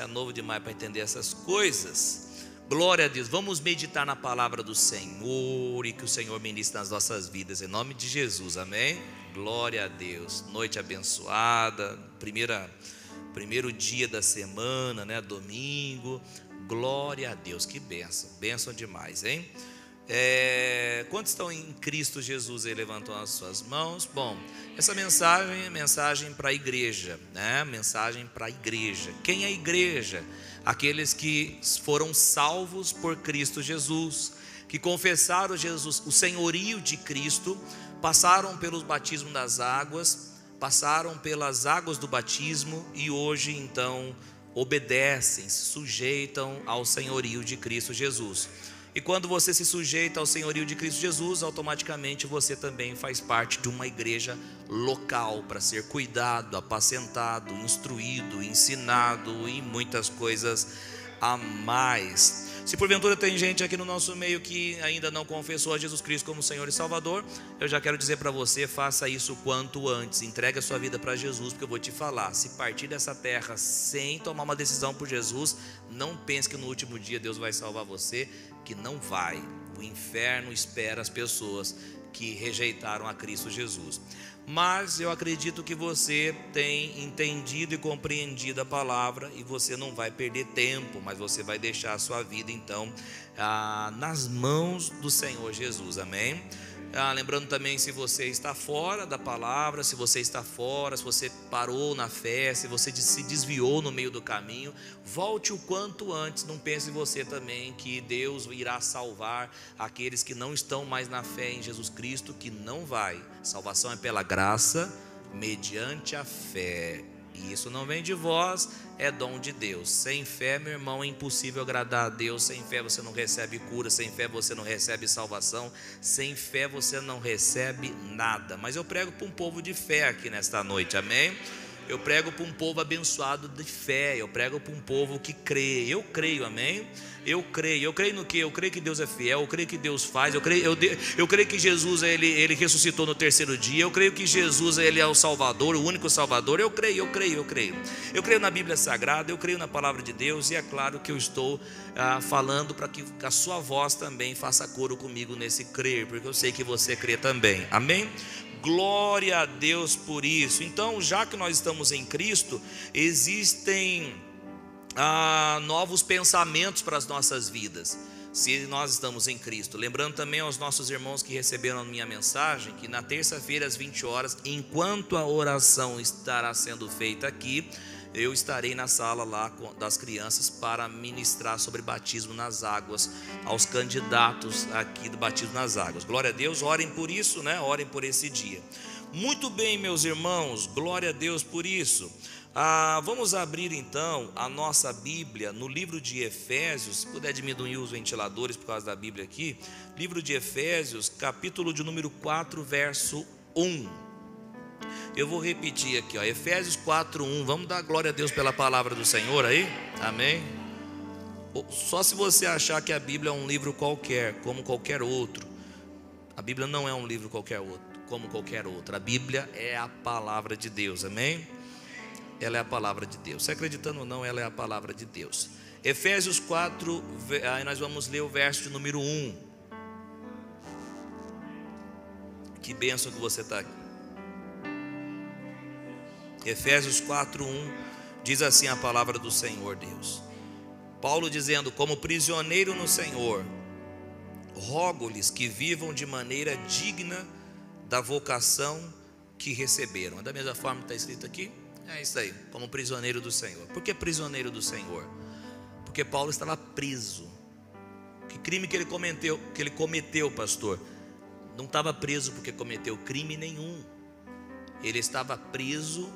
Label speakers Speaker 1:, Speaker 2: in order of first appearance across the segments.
Speaker 1: É novo demais para entender essas coisas. Glória a Deus. Vamos meditar na palavra do Senhor e que o Senhor ministre nas nossas vidas, em nome de Jesus, amém? Glória a Deus. Noite abençoada, primeiro dia da semana, né? Domingo. Glória a Deus, que bênção, bênção demais, hein? Quantos estão em Cristo Jesus aí? Levantam as suas mãos. Bom, essa mensagem é mensagem para a igreja, né? Mensagem para a igreja. Quem é a igreja? Aqueles que foram salvos por Cristo Jesus, que confessaram Jesus, o senhorio de Cristo, passaram pelos batismos das águas, passaram pelas águas do batismo e hoje então obedecem, se sujeitam ao senhorio de Cristo Jesus. E quando você se sujeita ao senhorio de Cristo Jesus, automaticamente você também faz parte de uma igreja local para ser cuidado, apacentado, instruído, ensinado e muitas coisas a mais. Se porventura tem gente aqui no nosso meio que ainda não confessou a Jesus Cristo como Senhor e Salvador, eu já quero dizer para você, faça isso quanto antes, entregue a sua vida para Jesus, porque eu vou te falar, se partir dessa terra sem tomar uma decisão por Jesus, não pense que no último dia Deus vai salvar você, que não vai. O inferno espera as pessoas que rejeitaram a Cristo Jesus. Mas eu acredito que você tem entendido e compreendido a palavra e você não vai perder tempo, mas você vai deixar a sua vida então nas mãos do Senhor Jesus, amém? Lembrando também, se você está fora da palavra, se você está fora, se você parou na fé, se você se desviou no meio do caminho, volte o quanto antes. Não pense você também que Deus irá salvar aqueles que não estão mais na fé em Jesus Cristo, que não vai. Salvação é pela graça, mediante a fé. E isso não vem de vós, é dom de Deus. Sem fé, meu irmão, é impossível agradar a Deus. Sem fé você não recebe cura, sem fé você não recebe salvação, sem fé você não recebe nada. Mas eu prego para um povo de fé aqui nesta noite, amém? Eu prego para um povo abençoado de fé, eu prego para um povo que crê. Eu creio, amém? Eu creio no que? Eu creio que Deus é fiel, eu creio que Deus faz, eu creio que Jesus ele ressuscitou no terceiro dia, eu creio que Jesus ele é o Salvador, o único Salvador. Eu creio na Bíblia Sagrada, eu creio na palavra de Deus, e é claro que eu estou falando para que a sua voz também faça coro comigo nesse crer, porque eu sei que você crê também, amém? Glória a Deus por isso. Então, já que nós estamos em Cristo, existem novos pensamentos para as nossas vidas, se nós estamos em Cristo. Lembrando também aos nossos irmãos que receberam a minha mensagem, que na terça-feira às 20 horas, enquanto a oração estará sendo feita aqui, eu estarei na sala lá das crianças para ministrar sobre batismo nas águas aos candidatos aqui do batismo nas águas. Glória a Deus, orem por isso, né? Orem por esse dia. Muito bem, meus irmãos, glória a Deus por isso. Vamos abrir então a nossa Bíblia no livro de Efésios. Se puder diminuir os ventiladores por causa da Bíblia aqui. Livro de Efésios, capítulo de número 4, verso 1. Eu vou repetir aqui, ó, Efésios 4:1. Vamos dar glória a Deus pela palavra do Senhor aí, amém? Só se você achar que a Bíblia é um livro qualquer, como qualquer outro. A Bíblia não é um livro qualquer outro, como qualquer outro. A Bíblia é a palavra de Deus, amém? Ela é a palavra de Deus. Se acreditando ou não, ela é a palavra de Deus. Efésios 4, aí nós vamos ler o verso de número 1. Que bênção que você está aqui. Efésios 4:1 diz assim a palavra do Senhor Deus. Paulo dizendo: como prisioneiro no Senhor, rogo-lhes que vivam de maneira digna da vocação que receberam. É da mesma forma que está escrito aqui? É isso aí, como prisioneiro do Senhor. Por que prisioneiro do Senhor? Porque Paulo estava preso. Que crime que ele cometeu, pastor? Não estava preso porque cometeu crime nenhum. Ele estava preso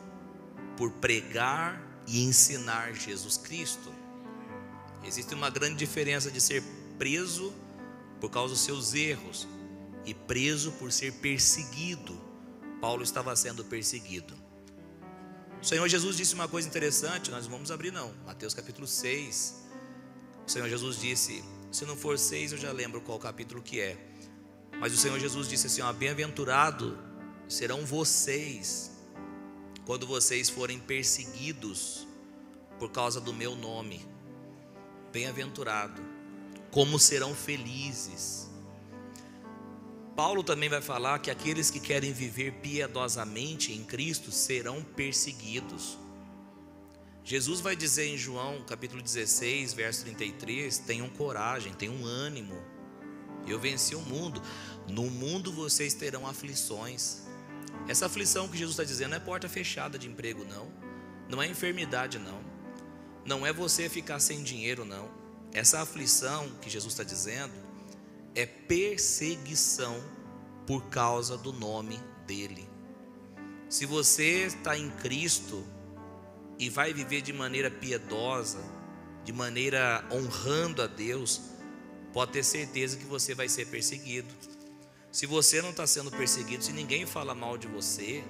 Speaker 1: por pregar e ensinar Jesus Cristo. Existe uma grande diferença de ser preso por causa dos seus erros e preso por ser perseguido. Paulo estava sendo perseguido. O Senhor Jesus disse uma coisa interessante, nós não vamos abrir não, Mateus capítulo 6. O Senhor Jesus disse, se não for 6 eu já lembro qual capítulo que é, mas o Senhor Jesus disse assim, bem-aventurado serão vocês quando vocês forem perseguidos por causa do meu nome. Bem-aventurado, como serão felizes. Paulo também vai falar que aqueles que querem viver piedosamente em Cristo serão perseguidos. Jesus vai dizer em João capítulo 16, verso 33, tenham coragem, tenham ânimo, eu venci o mundo. No mundo vocês terão aflições. Essa aflição que Jesus está dizendo não é porta fechada de emprego, não. Não é enfermidade, não. Não é você ficar sem dinheiro, não. Essa aflição que Jesus está dizendo é perseguição por causa do nome dele. Se você está em Cristo e vai viver de maneira piedosa, de maneira honrando a Deus, pode ter certeza que você vai ser perseguido. Se você não está sendo perseguido, se ninguém fala mal de você,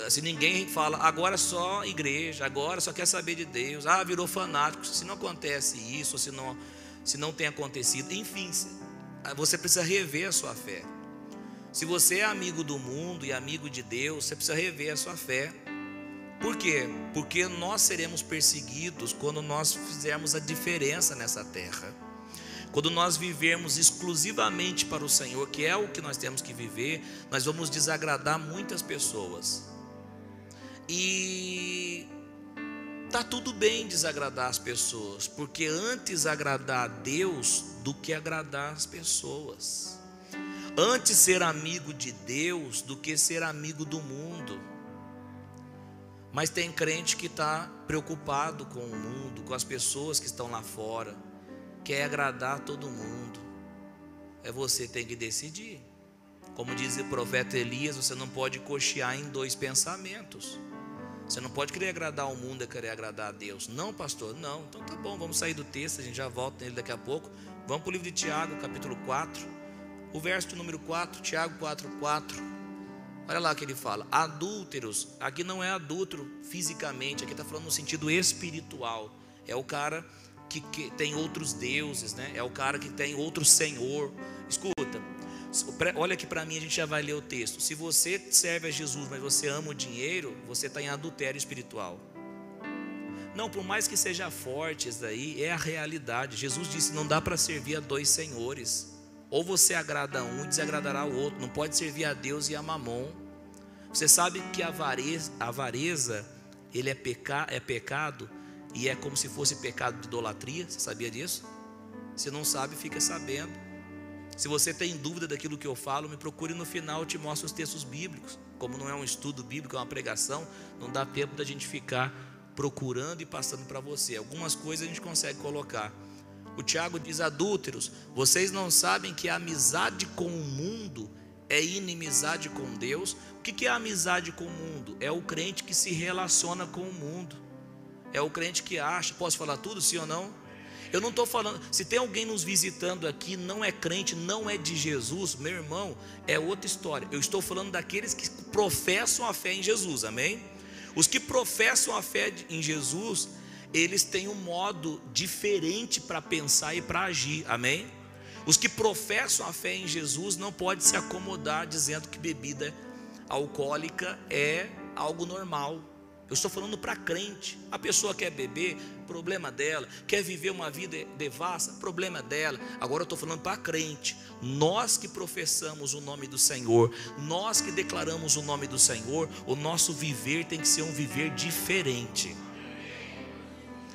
Speaker 1: se ninguém fala, agora só igreja, agora só quer saber de Deus, virou fanático, se não acontece isso, se não tem acontecido, enfim, você precisa rever a sua fé. Se você é amigo do mundo e amigo de Deus, você precisa rever a sua fé. Por quê? Porque nós seremos perseguidos quando nós fizermos a diferença nessa terra. Quando nós vivermos exclusivamente para o Senhor, que é o que nós temos que viver, nós vamos desagradar muitas pessoas. E está tudo bem desagradar as pessoas, porque antes agradar a Deus do que agradar as pessoas. Antes ser amigo de Deus do que ser amigo do mundo. Mas tem crente que está preocupado com o mundo, com as pessoas que estão lá fora, quer agradar todo mundo. Você tem que decidir. Como diz o profeta Elias, você não pode cochear em dois pensamentos. Você não pode querer agradar o mundo e querer agradar a Deus. Não, pastor, não. Então tá bom, vamos sair do texto, a gente já volta nele daqui a pouco. Vamos para o livro de Tiago, capítulo 4, o verso número 4, Tiago 4:4. Olha lá que ele fala, adúlteros. Aqui não é adúltero fisicamente, aqui está falando no sentido espiritual. É o cara que tem outros deuses, né? É o cara que tem outro senhor. Escuta, olha aqui para mim, a gente já vai ler o texto. Se você serve a Jesus, mas você ama o dinheiro, você está em adultério espiritual. Não, por mais que seja forte isso daí, é a realidade. Jesus disse, não dá para servir a dois senhores. Ou você agrada um e desagradará o outro. Não pode servir a Deus e a Mamon. Você sabe que a avareza ele é pecado, e é como se fosse pecado de idolatria. Você sabia disso? Se não sabe, fica sabendo. Se você tem dúvida daquilo que eu falo, me procure no final, eu te mostro os textos bíblicos. Como não é um estudo bíblico, é uma pregação, não dá tempo da gente ficar procurando e passando para você. Algumas coisas a gente consegue colocar. O Tiago diz, adúlteros, vocês não sabem que a amizade com o mundo é inimizade com Deus? O que é a amizade com o mundo? É o crente que se relaciona com o mundo. É o crente que acha, posso falar tudo, sim ou não? Eu não estou falando, se tem alguém nos visitando aqui, não é crente, não é de Jesus, meu irmão, é outra história. Eu estou falando daqueles que professam a fé em Jesus, amém? Os que professam a fé em Jesus, eles têm um modo diferente para pensar e para agir, amém? Os que professam a fé em Jesus não podem se acomodar dizendo que bebida alcoólica é algo normal. Eu estou falando para crente. A pessoa quer beber, problema dela. Quer viver uma vida devassa, problema dela. Agora eu estou falando para crente. Nós que professamos o nome do Senhor, nós que declaramos o nome do Senhor, o nosso viver tem que ser um viver diferente.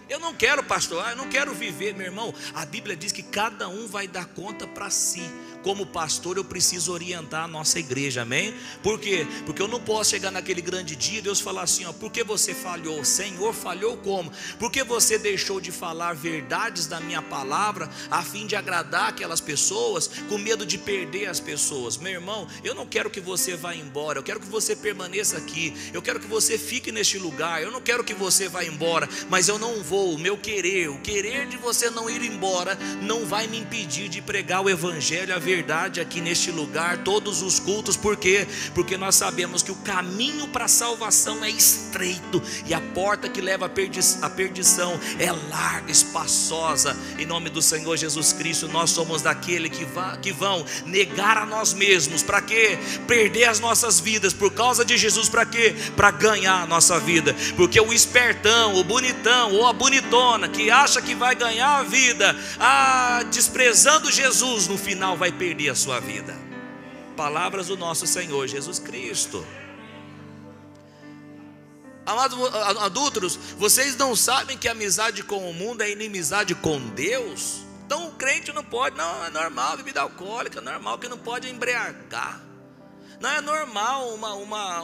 Speaker 1: Eu não quero, pastor, eu não quero viver, meu irmão. A Bíblia diz que cada um vai dar conta para si. Como pastor, eu preciso orientar a nossa igreja, amém? Por quê? Porque eu não posso chegar naquele grande dia e Deus falar assim, por que você falhou? Senhor, falhou como? Por que você deixou de falar verdades da minha palavra a fim de agradar aquelas pessoas, com medo de perder as pessoas? Meu irmão, eu não quero que você vá embora, eu quero que você permaneça aqui, eu quero que você fique neste lugar, eu não quero que você vá embora, mas eu não vou, o meu querer, o querer de você não ir embora, não vai me impedir de pregar o evangelho, a verdade verdade aqui neste lugar, todos os cultos. Por quê? Porque nós sabemos que o caminho para a salvação é estreito e a porta que leva à perdição é larga, espaçosa. Em nome do Senhor Jesus Cristo, nós somos daquele que vão negar a nós mesmos. Para quê? Perder as nossas vidas por causa de Jesus. Para quê? Para ganhar a nossa vida. Porque o espertão, o bonitão ou a bonitona que acha que vai ganhar a vida, desprezando Jesus, no final vai perder a sua vida. Palavras do nosso Senhor Jesus Cristo. Amados adúlteros, vocês não sabem que amizade com o mundo é inimizade com Deus? Então o crente não pode, não, é normal bebida alcoólica, é normal que não pode embriagar. Não é normal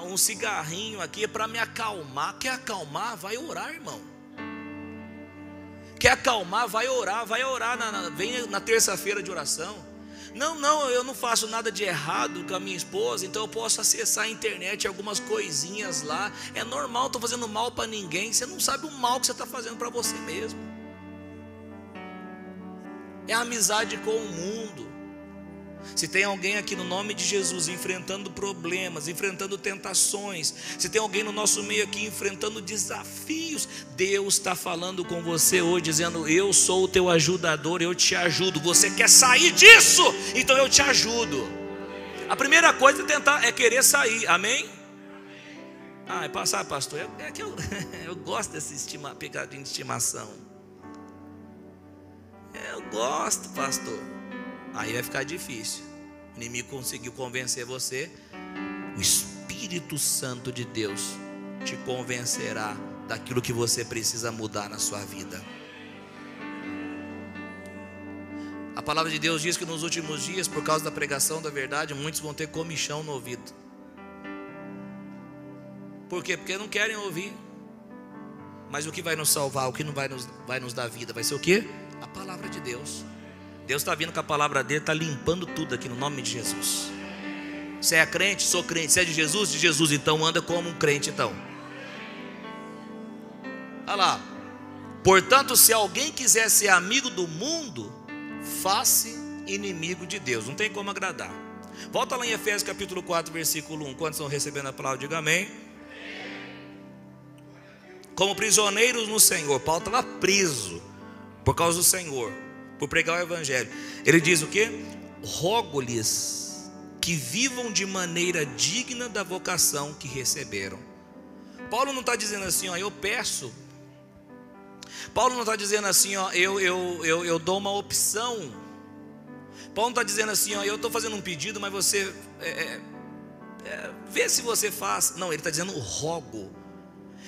Speaker 1: um cigarrinho aqui para me acalmar. Quer acalmar? Vai orar, irmão. Quer acalmar? Vai orar vem na terça-feira de oração. Não, eu não faço nada de errado com a minha esposa, então eu posso acessar a internet, algumas coisinhas lá. É normal, estou fazendo mal para ninguém. Você não sabe o mal que você está fazendo para você mesmo. É a amizade com o mundo. Se tem alguém aqui no nome de Jesus enfrentando problemas, enfrentando tentações, se tem alguém no nosso meio aqui enfrentando desafios, Deus está falando com você hoje, dizendo: eu sou o teu ajudador, eu te ajudo. Você quer sair disso? Então eu te ajudo. A primeira coisa é querer sair, amém? É passar, pastor, é que eu gosto dessa pegadinha de estimação. Eu gosto, pastor. Aí vai ficar difícil. O inimigo conseguiu convencer você. O Espírito Santo de Deus te convencerá daquilo que você precisa mudar na sua vida. A palavra de Deus diz que nos últimos dias, por causa da pregação da verdade, muitos vão ter comichão no ouvido. Por quê? Porque não querem ouvir. Mas o que vai nos salvar, o que não vai nos dar vida, vai ser o quê? A palavra de Deus. Deus está vindo com a palavra dele, está limpando tudo aqui no nome de Jesus. Você é crente? Sou crente. Você é de Jesus? De Jesus. Então anda como um crente então. Olha lá. Portanto, se alguém quiser ser amigo do mundo, faça inimigo de Deus. Não tem como agradar. Volta lá em Efésios capítulo 4 versículo 1. Quantos estão recebendo a palavra? Diga amém. Como prisioneiros no Senhor. Paulo estava preso por causa do Senhor, por pregar o evangelho. Ele diz o quê? Rogo-lhes que vivam de maneira digna da vocação que receberam. Paulo não está dizendo assim, eu peço. Paulo não está dizendo assim, eu dou uma opção. Paulo não está dizendo assim, eu estou fazendo um pedido, mas você vê se você faz. Não, ele está dizendo rogo.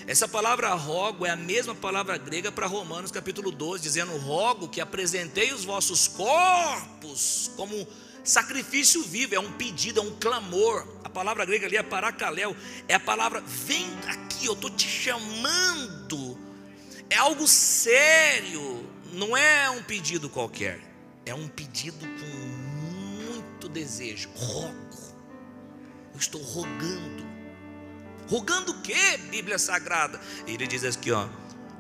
Speaker 1: Essa palavra rogo é a mesma palavra grega para Romanos capítulo 12, dizendo: rogo que apresentei os vossos corpos como sacrifício vivo. É um pedido, é um clamor. A palavra grega ali é paracaléu, é a palavra: vem aqui, eu estou te chamando. É algo sério, não é um pedido qualquer, é um pedido com muito desejo. Rogo, eu estou rogando. Rogando o que, Bíblia Sagrada? Ele diz aqui,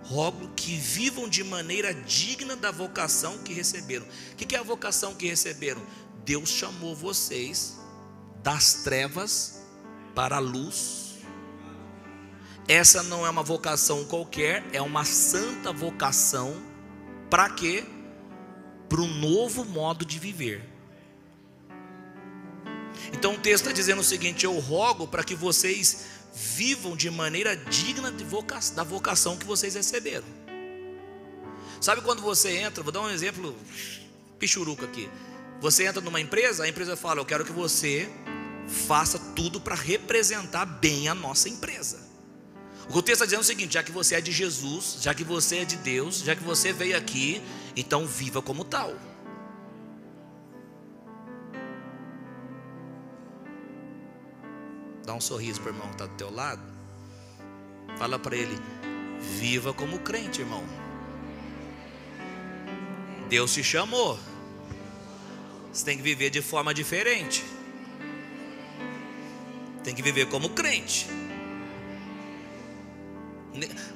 Speaker 1: rogo que vivam de maneira digna da vocação que receberam. O que é a vocação que receberam? Deus chamou vocês das trevas para a luz. Essa não é uma vocação qualquer, é uma santa vocação. Para quê? Para um novo modo de viver. Então o texto está dizendo o seguinte: eu rogo para que vocês vivam de maneira digna da vocação que vocês receberam. Sabe quando você entra, vou dar um exemplo pichuruca aqui. Você entra numa empresa, a empresa fala: eu quero que você faça tudo para representar bem a nossa empresa. O que o texto está dizendo é o seguinte: já que você é de Jesus, já que você é de Deus, já que você veio aqui, então viva como tal. Dá um sorriso para o irmão que está do teu lado. Fala para ele: viva como crente, irmão. Deus te chamou. Você tem que viver de forma diferente. Tem que viver como crente.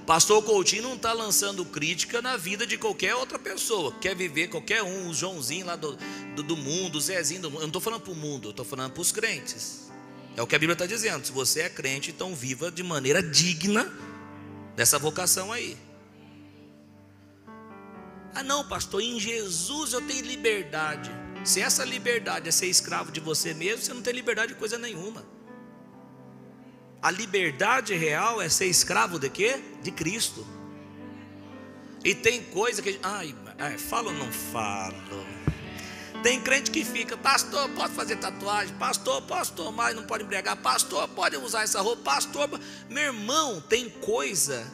Speaker 1: Pastor Coutinho não está lançando crítica na vida de qualquer outra pessoa. Quer viver qualquer um, o Joãozinho lá do mundo, o Zezinho do mundo. Eu não estou falando para o mundo, eu estou falando para os crentes. É o que a Bíblia está dizendo. Se você é crente, então viva de maneira digna dessa vocação aí. Ah não, pastor, em Jesus eu tenho liberdade. Se essa liberdade é ser escravo de você mesmo, você não tem liberdade de coisa nenhuma. A liberdade real é ser escravo de quê? De Cristo. E tem coisa que... falo ou não falo? Tem crente que fica: pastor, posso fazer tatuagem? Pastor, posso tomar e não pode embriagar? Pastor, pode usar essa roupa? Pastor, meu irmão, tem coisa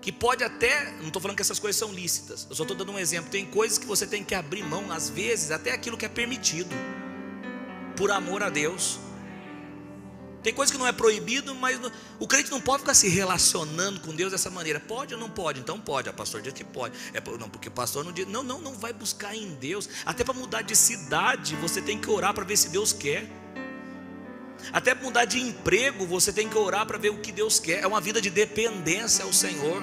Speaker 1: que pode até... Não estou falando que essas coisas são lícitas, eu só estou dando um exemplo. Tem coisas que você tem que abrir mão, às vezes, até aquilo que é permitido, por amor a Deus. Tem coisa que não é proibido, mas o crente não pode ficar se relacionando com Deus dessa maneira. Pode ou não pode? Então pode. A pastor diz que pode. Não, porque o pastor não diz. Não vai buscar em Deus. Até para mudar de cidade, você tem que orar para ver se Deus quer. Até para mudar de emprego, você tem que orar para ver o que Deus quer. É uma vida de dependência ao Senhor.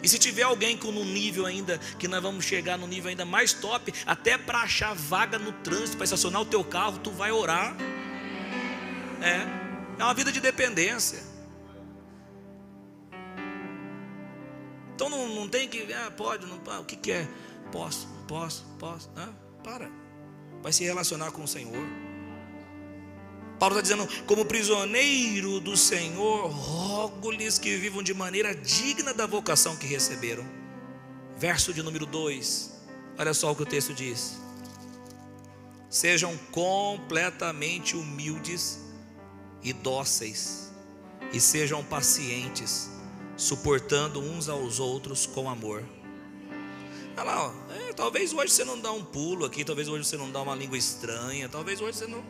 Speaker 1: E se tiver alguém com um nível ainda, que nós vamos chegar no nível ainda mais top, até para achar vaga no trânsito, para estacionar o teu carro, tu vai orar. É uma vida de dependência. Então não tem que... pode, não pode, o que é? Posso. Para. Vai se relacionar com o Senhor. Paulo está dizendo: como prisioneiro do Senhor, rogo-lhes que vivam de maneira digna da vocação que receberam. Verso de número 2. Olha só o que o texto diz: sejam completamente humildes e dóceis, e sejam pacientes, suportando uns aos outros com amor. Olha lá, talvez hoje você não dá um pulo aqui, talvez hoje você não dá uma língua estranha, talvez hoje você não...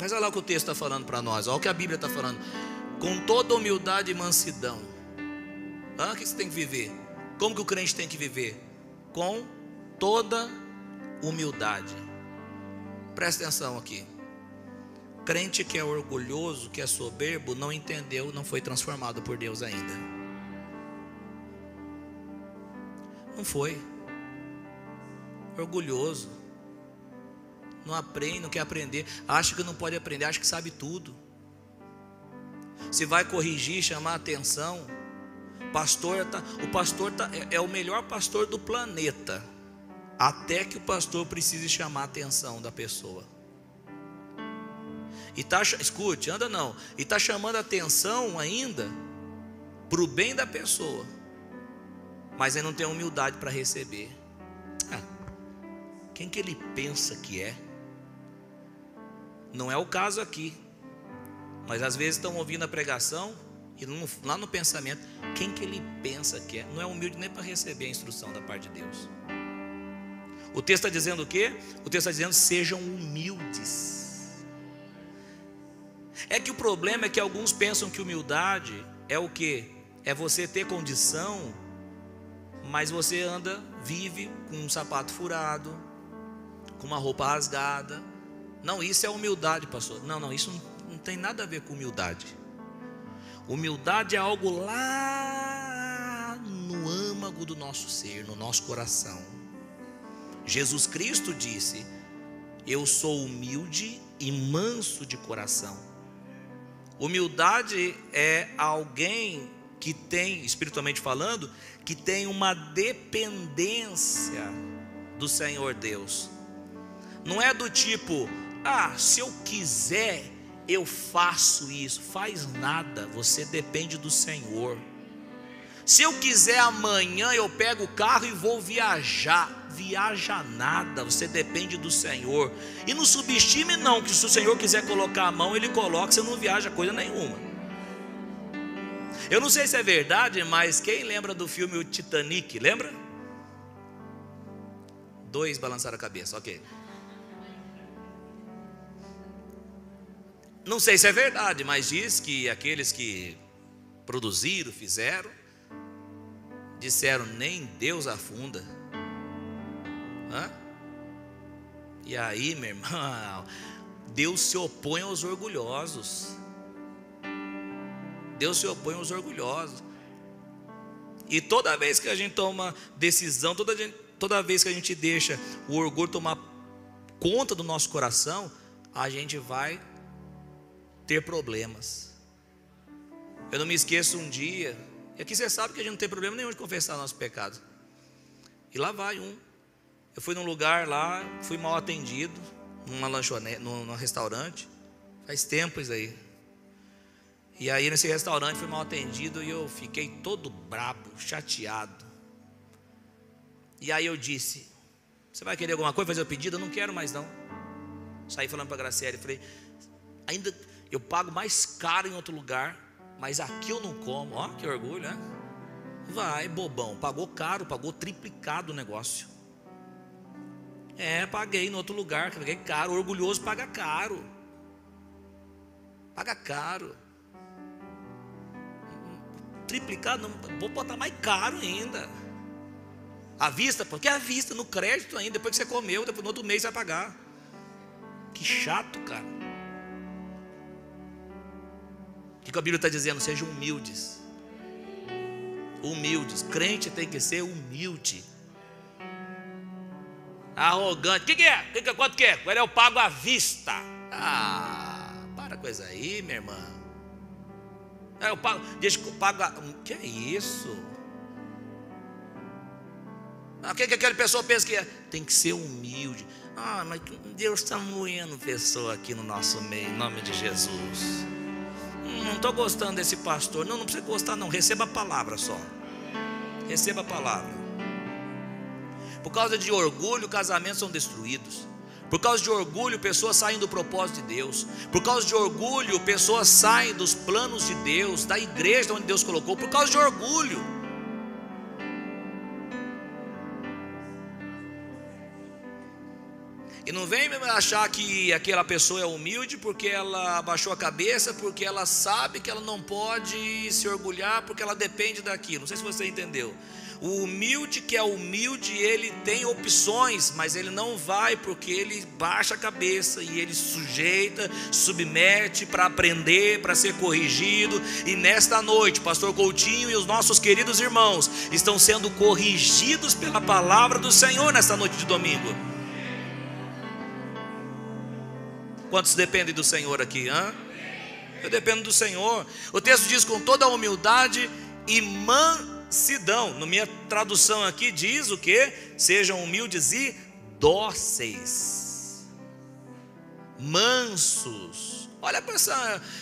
Speaker 1: Mas olha lá o que o texto está falando para nós, olha o que a Bíblia está falando: com toda humildade e mansidão. O que você tem que viver? Como que o crente tem que viver? Com toda humildade. Presta atenção aqui. Crente que é orgulhoso, que é soberbo, não entendeu, não foi transformado por Deus ainda. Não foi. Orgulhoso, não aprende, não quer aprender, acha que não pode aprender, acha que sabe tudo. Se vai corrigir, chamar atenção, o pastor é o melhor pastor do planeta, até que o pastor precise chamar a atenção da pessoa. E escute, e está chamando a atenção ainda para o bem da pessoa, mas ele não tem humildade para receber. Quem que ele pensa que é? Não é o caso aqui, mas às vezes estão ouvindo a pregação e lá no pensamento, quem que ele pensa que é? Não é humilde nem para receber a instrução da parte de Deus. O texto está dizendo o quê? O texto está dizendo: sejam humildes. É que o problema é que alguns pensam que humildade é o quê? É você ter condição, mas você vive com um sapato furado, com uma roupa rasgada. Não, isso é humildade, pastor. Não, isso não tem nada a ver com humildade. Humildade é algo lá no âmago do nosso ser, no nosso coração. Jesus Cristo disse: eu sou humilde e manso de coração. Humildade é alguém que tem, espiritualmente falando, que tem uma dependência do Senhor Deus. Não é do tipo: se eu quiser eu faço isso. Faz nada, você depende do Senhor. Se eu quiser amanhã eu pego o carro e vou viajar. Viaja nada, você depende do Senhor. E não subestime não, que se o Senhor quiser colocar a mão, Ele coloca, você não viaja coisa nenhuma. Eu não sei se é verdade, mas quem lembra do filme O Titanic, lembra? 2 balançaram a cabeça, ok. Não sei se é verdade, mas diz que aqueles que produziram, fizeram, disseram: nem Deus afunda. E aí, meu irmão, Deus se opõe aos orgulhosos. Deus se opõe aos orgulhosos. E toda vez que a gente toma decisão, toda vez que a gente deixa o orgulho tomar conta do nosso coração, a gente vai ter problemas. Eu não me esqueço um dia, e aqui você sabe que a gente não tem problema nenhum de confessar nosso pecado. E lá vai um. Eu fui num lugar lá, fui mal atendido, numa lanchonete, num restaurante, faz tempo isso aí. E aí nesse restaurante fui mal atendido e eu fiquei todo brabo, chateado. E aí eu disse: você vai querer alguma coisa, fazer o pedido? Eu não quero mais não. Saí falando para a Graciela, falei: ainda eu pago mais caro em outro lugar, mas aqui eu não como. Ó, que orgulho, né? Vai, bobão, pagou caro, pagou triplicado o negócio. Paguei em outro lugar, paguei caro. Orgulhoso paga caro. Paga caro. Triplicado, não, vou botar mais caro ainda. À vista, porque é à vista, no crédito ainda. Depois que você comeu, depois no outro mês você vai pagar. Que chato, cara. O que a Bíblia está dizendo? Sejam humildes. Humildes. Crente tem que ser humilde. Arrogante. O que é? Quanto que é? Agora eu pago à vista. Para com isso aí, minha irmã. Eu pago, deixa que eu pago. Que é isso? O que aquela pessoa pensa que é? Tem que ser humilde. Mas Deus está moendo pessoa aqui no nosso meio, em nome de Jesus. Não estou gostando desse pastor. Não precisa gostar não, receba a palavra só. Receba a palavra. Por causa de orgulho, casamentos são destruídos. Por causa de orgulho, pessoas saem do propósito de Deus. Por causa de orgulho, pessoas saem dos planos de Deus, da igreja onde Deus colocou. Por causa de orgulho. E não vem achar que aquela pessoa é humilde porque ela abaixou a cabeça, porque ela sabe que ela não pode se orgulhar, porque ela depende daquilo. Não sei se você entendeu. O humilde que é humilde, ele tem opções, mas ele não vai, porque ele baixa a cabeça e ele sujeita, submete para aprender, para ser corrigido. E nesta noite, pastor Coutinho e os nossos queridos irmãos estão sendo corrigidos pela palavra do Senhor nesta noite de domingo. Quantos dependem do Senhor aqui? Eu dependo do Senhor. O texto diz: com toda a humildade e mansidão. Na minha tradução aqui diz o que? Sejam humildes e dóceis, mansos. Olha para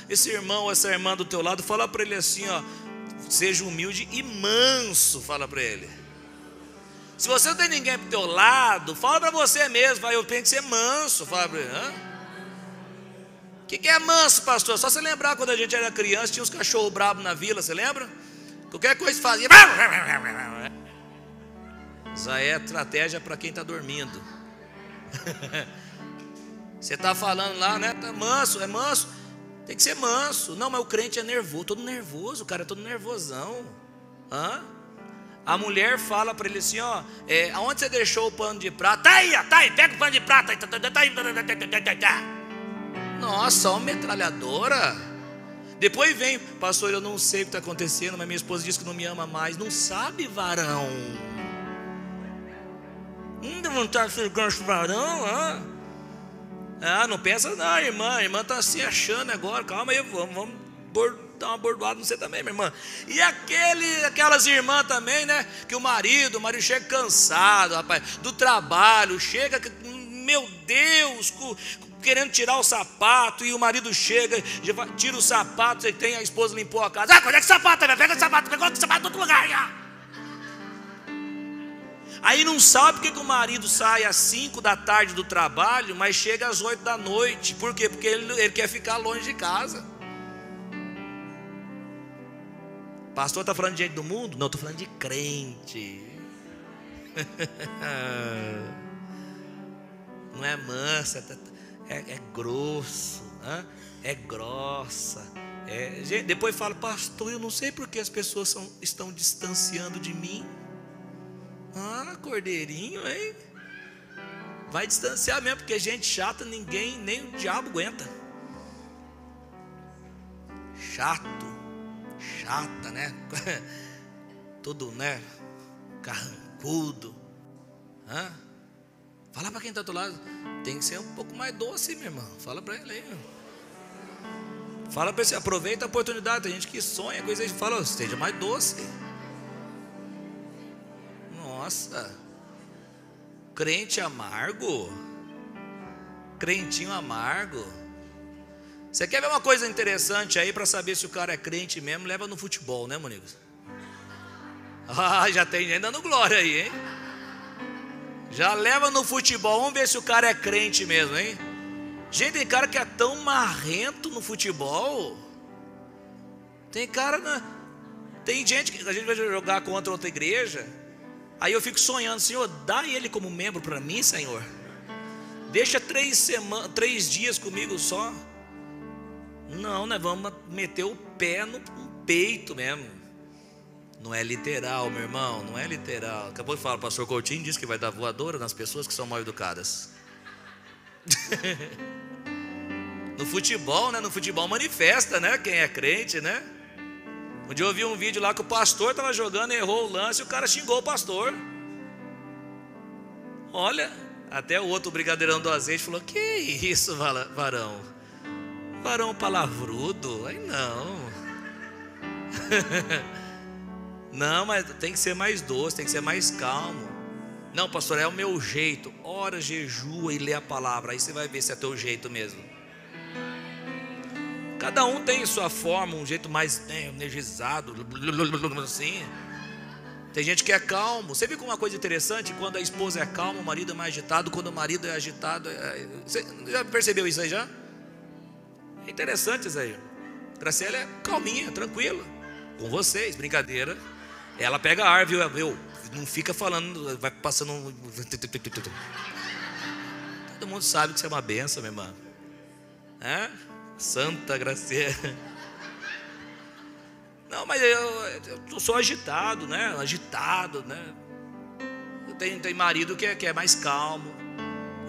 Speaker 1: esse irmão, essa irmã do teu lado, fala para ele assim, ó: seja humilde e manso. Fala para ele. Se você não tem ninguém para o teu lado, fala para você mesmo: eu tenho que ser manso. Fala para ele. O que é manso, pastor? Só você lembrar quando a gente era criança, tinha uns cachorros bravos na vila, você lembra? Qualquer coisa fazia. Isso aí é estratégia para quem está dormindo. Você está falando lá, né? Tá manso, é manso. Tem que ser manso. Não, mas o crente é nervoso, todo nervoso, o cara é todo nervosão. A mulher fala para ele assim, ó: aonde você deixou o pano de prata? Tá aí, pega o pano de prata. Nossa, uma metralhadora. Depois vem: pastor, eu não sei o que está acontecendo, mas minha esposa disse que não me ama mais. Não sabe, varão? Não está ficando esse varão? Não pensa não, irmã. A irmã está se achando agora. Calma aí, vamos dar uma bordoada no você também, minha irmã. E aquelas irmãs também, né? Que o marido chega cansado, rapaz, do trabalho. Chega, meu Deus, querendo tirar o sapato, e o marido chega, tira o sapato, e tem a esposa limpou a casa. Quando é que sapato? Pega o sapato, pegou o sapato do outro lugar. Aí não sabe porque que o marido sai às 5 da tarde do trabalho, mas chega às 8 da noite. Por quê? Porque ele quer ficar longe de casa. Pastor, está falando de gente do mundo? Não, estou falando de crente. Não é mansa, é grosso, é grossa. Depois fala: pastor, eu não sei porque as pessoas estão distanciando de mim. Cordeirinho, hein? Vai distanciar mesmo, porque gente chata, ninguém, nem o diabo aguenta. Chata, né? todo, né, carrancudo. Fala para quem está do outro lado, tem que ser um pouco mais doce, meu irmão. Fala para ele aí, fala para ele, aproveita a oportunidade. Tem gente que sonha com isso aí, fala, esteja mais doce. Nossa, crente amargo, crentinho amargo. Você quer ver uma coisa interessante aí para saber se o cara é crente mesmo? Leva no futebol, né, Monigos? Já tem gente dando glória aí, hein? Já leva no futebol, vamos ver se o cara é crente mesmo, hein? Gente, tem cara que é tão marrento no futebol. Tem cara, tem gente que a gente vai jogar contra outra igreja. Aí eu fico sonhando, Senhor, dá ele como membro para mim, Senhor. Deixa 3 dias comigo só. Não, nós vamos meter o pé no peito mesmo. Não é literal, meu irmão, não é literal. Acabou de falar, o pastor Coutinho disse que vai dar voadora nas pessoas que são mal educadas. No futebol, né? No futebol manifesta, né? Quem é crente, né? Um dia eu vi um vídeo lá que o pastor estava jogando, errou o lance e o cara xingou o pastor. Olha, até o outro brigadeirão do azeite falou: que isso, varão? Varão palavrudo? Aí não. Não, mas tem que ser mais doce, tem que ser mais calmo. Não, pastor, é o meu jeito. Ora, jejua e lê a palavra, aí você vai ver se é teu jeito mesmo. Cada um tem sua forma, um jeito mais energizado, assim. Tem gente que é calmo. Você viu como uma coisa interessante? Quando a esposa é calma, o marido é mais agitado. Quando o marido é agitado, Você já percebeu isso aí já? É interessante isso aí. Graciela é calminha, tranquila. Com vocês, brincadeira. Ela pega a ar, viu? Não fica falando, vai passando. Todo mundo sabe que você é uma benção, minha irmã. Santa Graciela. Não, mas eu sou agitado, né? Agitado, né? Tem marido que é mais calmo.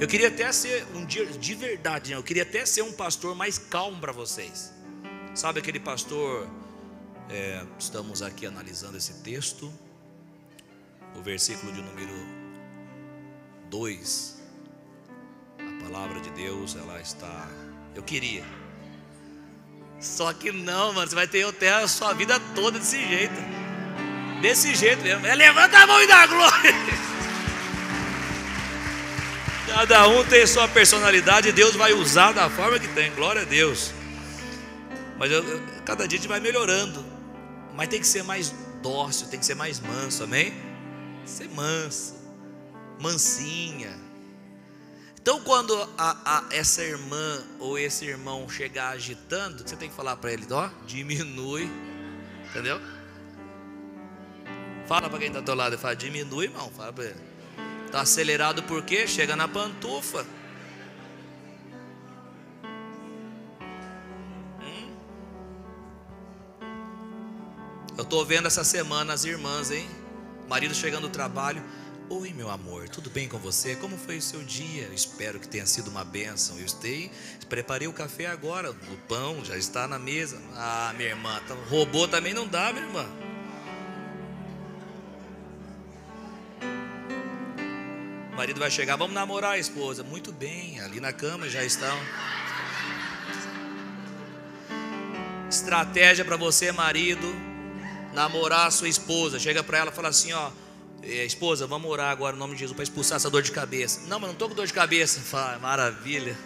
Speaker 1: Eu queria até ser um dia, de verdade, né? Eu queria até ser um pastor mais calmo para vocês. Sabe aquele pastor? Estamos aqui analisando esse texto, o versículo de número 2. A palavra de Deus, ela está. Eu queria. Só que não, mano, você vai ter até a sua vida toda desse jeito. Desse jeito mesmo. Levanta a mão e dá glória. Cada um tem sua personalidade e Deus vai usar da forma que tem. Glória a Deus. Mas cada dia a gente vai melhorando. Mas tem que ser mais dócil, tem que ser mais manso, amém? Ser manso, mansinha. Então quando essa irmã ou esse irmão chegar agitando, você tem que falar para ele, diminui, entendeu? Fala para quem está do teu lado, fala, diminui, irmão, fala para ele. Está acelerado por quê? Chega na pantufa. Eu estou vendo essa semana as irmãs, hein? Marido chegando do trabalho. Oi, meu amor, tudo bem com você? Como foi o seu dia? Eu espero que tenha sido uma bênção. Preparei o café agora. O pão já está na mesa. Ah, minha irmã, robô também não dá, minha irmã. O marido vai chegar, vamos namorar a esposa. Muito bem, ali na cama já estão. Estratégia para você, marido, namorar a sua esposa. Chega para ela e fala assim, esposa, vamos orar agora no nome de Jesus para expulsar essa dor de cabeça. Não, mas não estou com dor de cabeça. Fala, maravilha.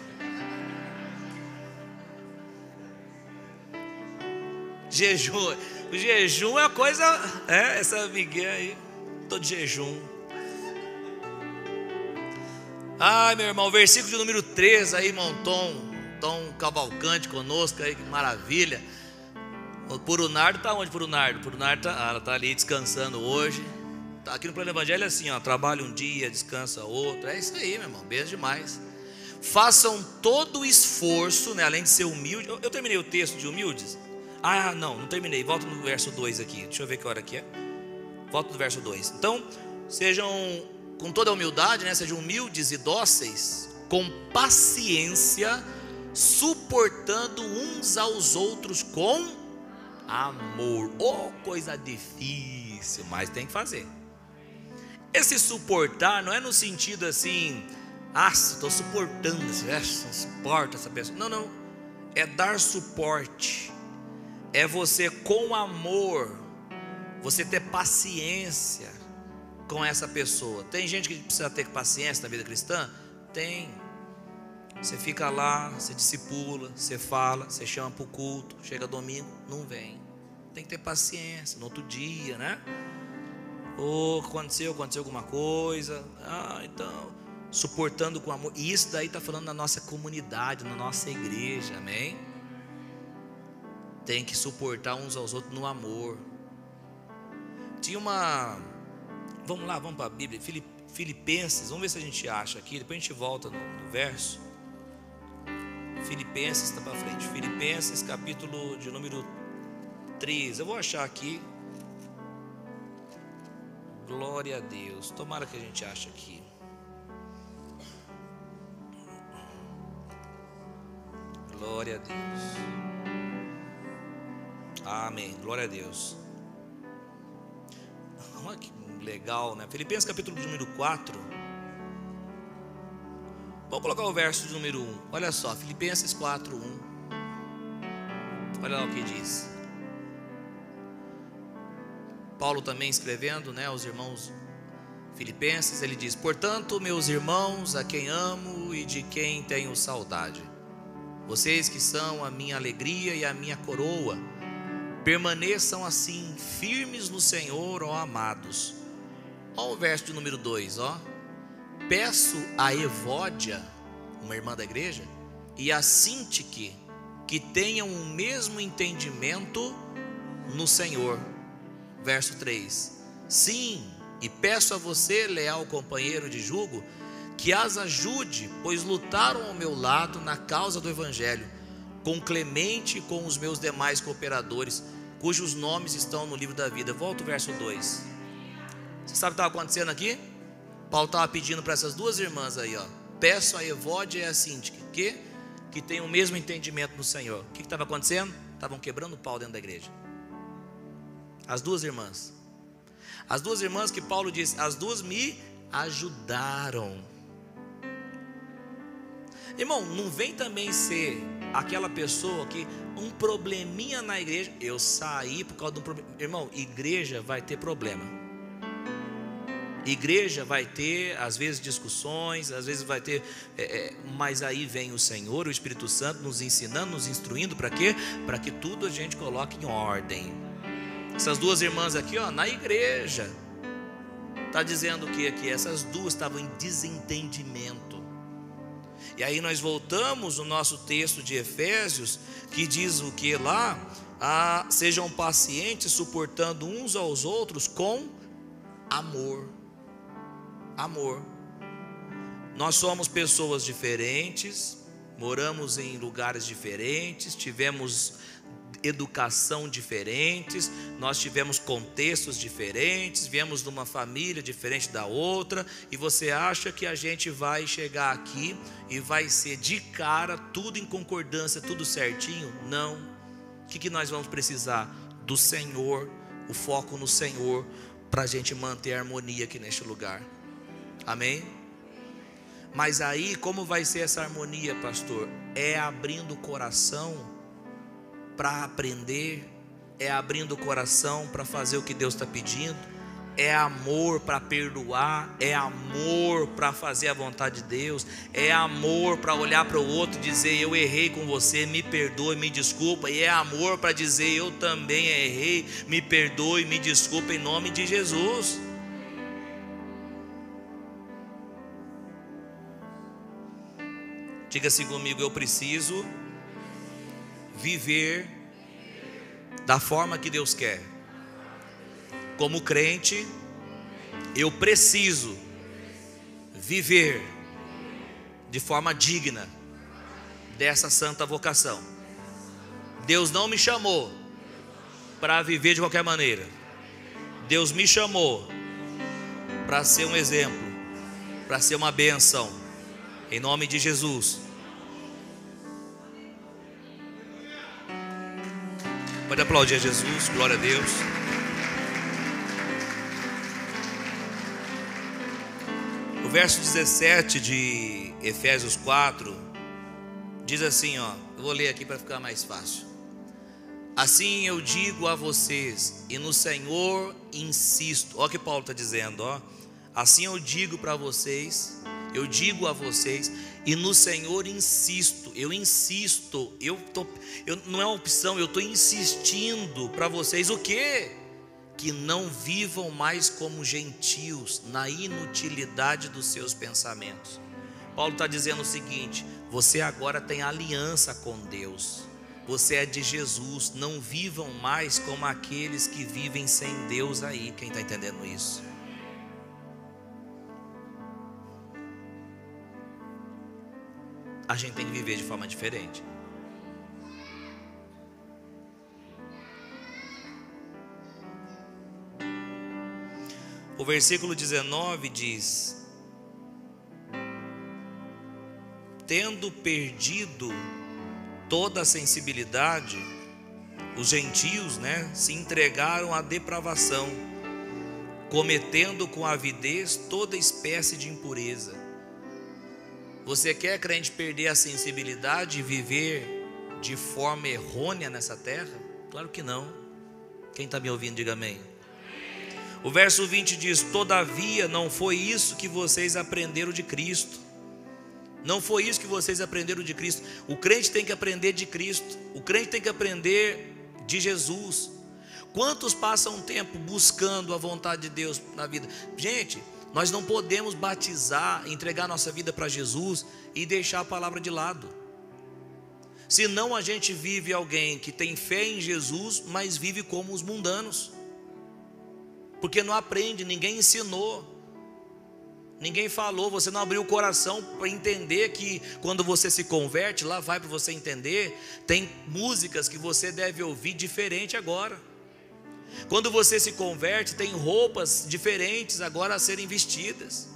Speaker 1: Jejum. O jejum é a coisa. Essa amiguinha aí. Estou de jejum. Ai, meu irmão, versículo de número 3 aí, irmão Tom Cavalcante conosco aí, que maravilha. O Purunardo tá onde, Purunardo? Purunardo ela tá ali descansando hoje. Tá aqui no plano evangelho assim, trabalha um dia, descansa outro. É isso aí, meu irmão, beijo demais. Façam todo o esforço, né, além de ser humilde. Eu terminei o texto de humildes? Não terminei. Volta no verso 2 aqui. Deixa eu ver que hora que é. Volta no verso 2. Então, sejam com toda a humildade, né, sejam humildes e dóceis, com paciência, suportando uns aos outros com amor. Oh, coisa difícil, mas tem que fazer. Esse suportar não é no sentido assim, estou suportando, suporta essa pessoa. Não, não. É dar suporte. É você com amor, você ter paciência com essa pessoa. Tem gente que precisa ter paciência na vida cristã? Tem. Você fica lá, você discipula, você fala, você chama para o culto, chega domingo, não vem. Tem que ter paciência no outro dia, né? Ou aconteceu alguma coisa. Então, suportando com amor. E isso daí está falando na nossa comunidade, na nossa igreja, amém? Tem que suportar uns aos outros no amor. Tinha uma... Vamos lá, vamos para a Bíblia. Filipenses, vamos ver se a gente acha aqui. Depois a gente volta no verso. Filipenses, está para frente. Filipenses, capítulo de número 3. Eu vou achar aqui. Glória a Deus. Tomara que a gente ache aqui. Glória a Deus. Amém. Glória a Deus. Olha que legal, né? Filipenses capítulo de número 4. Vamos colocar o verso de número 1. Olha só, Filipenses 4, 1. Olha lá o que diz. Paulo também escrevendo, né, aos irmãos filipenses, ele diz: portanto, meus irmãos, a quem amo e de quem tenho saudade, vocês que são a minha alegria e a minha coroa, permaneçam assim firmes no Senhor, ó amados. Olha o verso de número 2, ó. Peço a Evódia, uma irmã da igreja, e a Sintique, que tenham o mesmo entendimento no Senhor. Verso 3: sim, e peço a você, leal companheiro de jugo, que as ajude, pois lutaram ao meu lado na causa do Evangelho, com Clemente e com os meus demais cooperadores, cujos nomes estão no livro da vida. Volta o verso 2. Você sabe o que estava acontecendo aqui? Paulo estava pedindo para essas duas irmãs aí, ó. Peço a Evódia e a Sintique que tenham o mesmo entendimento no Senhor. O que estava acontecendo? Estavam quebrando o pau dentro da igreja. As duas irmãs. As duas irmãs que Paulo disse, as duas me ajudaram. Irmão, não vem também ser aquela pessoa que um probleminha na igreja, eu saí por causa de um problema. Irmão, igreja vai ter problema. Igreja vai ter, às vezes, discussões, às vezes vai ter, mas aí vem o Senhor, o Espírito Santo nos ensinando, nos instruindo para quê? Para que tudo a gente coloque em ordem. Essas duas irmãs aqui, ó, na igreja, está dizendo que aqui essas duas estavam em desentendimento. E aí nós voltamos o nosso texto de Efésios, que diz o que lá? Sejam pacientes, suportando uns aos outros com amor. Amor. Nós somos pessoas diferentes, moramos em lugares diferentes, tivemos educação diferentes, nós tivemos contextos diferentes, viemos de uma família diferente da outra, e você acha que a gente vai chegar aqui e vai ser de cara tudo em concordância, tudo certinho? Não. O que nós vamos precisar? Do Senhor, o foco no Senhor, para a gente manter a harmonia aqui neste lugar. Amém? Mas aí, como vai ser essa harmonia, pastor? É abrindo o coração para aprender, é abrindo o coração para fazer o que Deus está pedindo, é amor para perdoar, é amor para fazer a vontade de Deus, é amor para olhar para o outro e dizer: eu errei com você, me perdoe, me desculpa, e é amor para dizer: eu também errei, me perdoe, me desculpa, em nome de Jesus. Diga assim comigo: eu preciso viver da forma que Deus quer. Como crente, eu preciso viver de forma digna dessa santa vocação. Deus não me chamou para viver de qualquer maneira. Deus me chamou para ser um exemplo, para ser uma bênção, em nome de Jesus. Pode aplaudir a Jesus, glória a Deus. O verso 17 de Efésios 4 diz assim, ó, eu vou ler aqui para ficar mais fácil. Assim eu digo a vocês, e no Senhor insisto. Olha o que Paulo está dizendo, ó. Assim eu digo para vocês, eu digo a vocês, e no Senhor insisto. Eu insisto, não é uma opção, eu estou insistindo para vocês o quê? Que não vivam mais como gentios, na inutilidade dos seus pensamentos. Paulo está dizendo o seguinte: você agora tem aliança com Deus, você é de Jesus. Não vivam mais como aqueles que vivem sem Deus aí. Quem está entendendo isso? A gente tem que viver de forma diferente. O versículo 19 diz: tendo perdido toda a sensibilidade, os gentios, se entregaram à depravação, cometendo com avidez toda espécie de impureza. Você quer, crente, perder a sensibilidade e viver de forma errônea nessa terra? Claro que não. Quem está me ouvindo, diga amém. O verso 20 diz: todavia não foi isso que vocês aprenderam de Cristo. Não foi isso que vocês aprenderam de Cristo. O crente tem que aprender de Cristo. O crente tem que aprender de Jesus. Quantos passam tempo buscando a vontade de Deus na vida? Gente, nós não podemos batizar, entregar nossa vida para Jesus e deixar a palavra de lado. Senão a gente vive alguém que tem fé em Jesus, mas vive como os mundanos. Porque não aprende, ninguém ensinou, ninguém falou, você não abriu o coração para entender que quando você se converte, lá vai para você entender, tem músicas que você deve ouvir diferente agora. Quando você se converte, tem roupas diferentes agora a serem vestidas.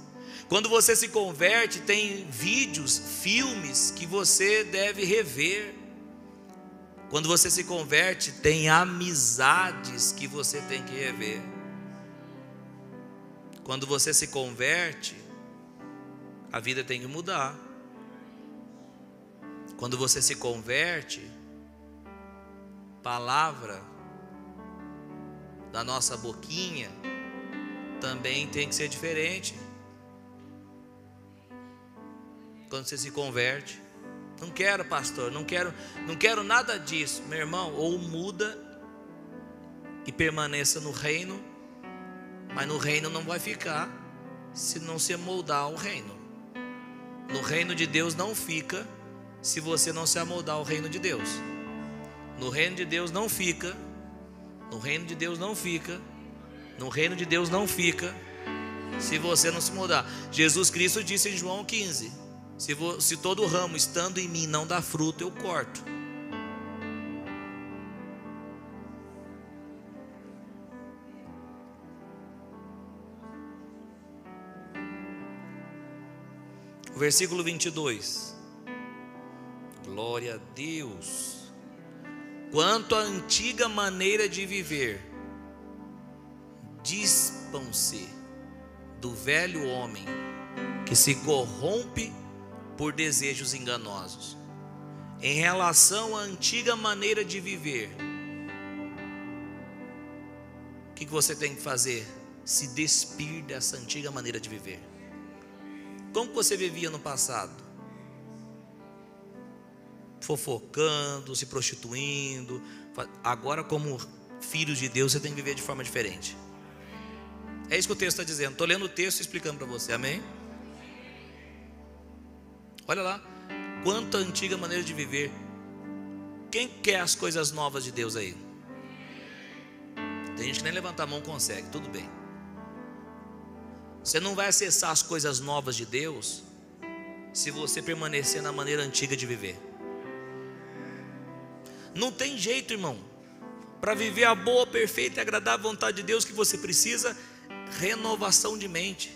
Speaker 1: Quando você se converte, tem vídeos, filmes que você deve rever. Quando você se converte, tem amizades que você tem que rever. Quando você se converte, a vida tem que mudar. Quando você se converte, palavra da nossa boquinha também tem que ser diferente. Quando você se converte, não quero, pastor, não quero nada disso, meu irmão. Ou muda e permaneça no reino, mas no reino não vai ficar se não se moldar ao reino. No reino de Deus não fica se você não se amoldar ao reino de Deus. No reino de Deus não fica. No reino de Deus não fica. No reino de Deus não fica se você não se mudar. Jesus Cristo disse em João 15: se todo ramo estando em mim não dá fruto, eu corto. O versículo 22. Glória a Deus. Quanto à antiga maneira de viver, dispam-se do velho homem que se corrompe por desejos enganosos. Em relação à antiga maneira de viver, o que você tem que fazer? Se despir dessa antiga maneira de viver. Como você vivia no passado? Fofocando, se prostituindo. Agora, como filhos de Deus, você tem que viver de forma diferente. É isso que o texto está dizendo. Estou lendo o texto e explicando para você, amém? Olha lá, quanta antiga maneira de viver. Quem quer as coisas novas de Deus aí? Tem gente que nem levantar a mão consegue, tudo bem. Você não vai acessar as coisas novas de Deus se você permanecer na maneira antiga de viver. Não tem jeito, irmão. Para viver a boa, perfeita e agradável vontade de Deus, que você precisa renovação de mente.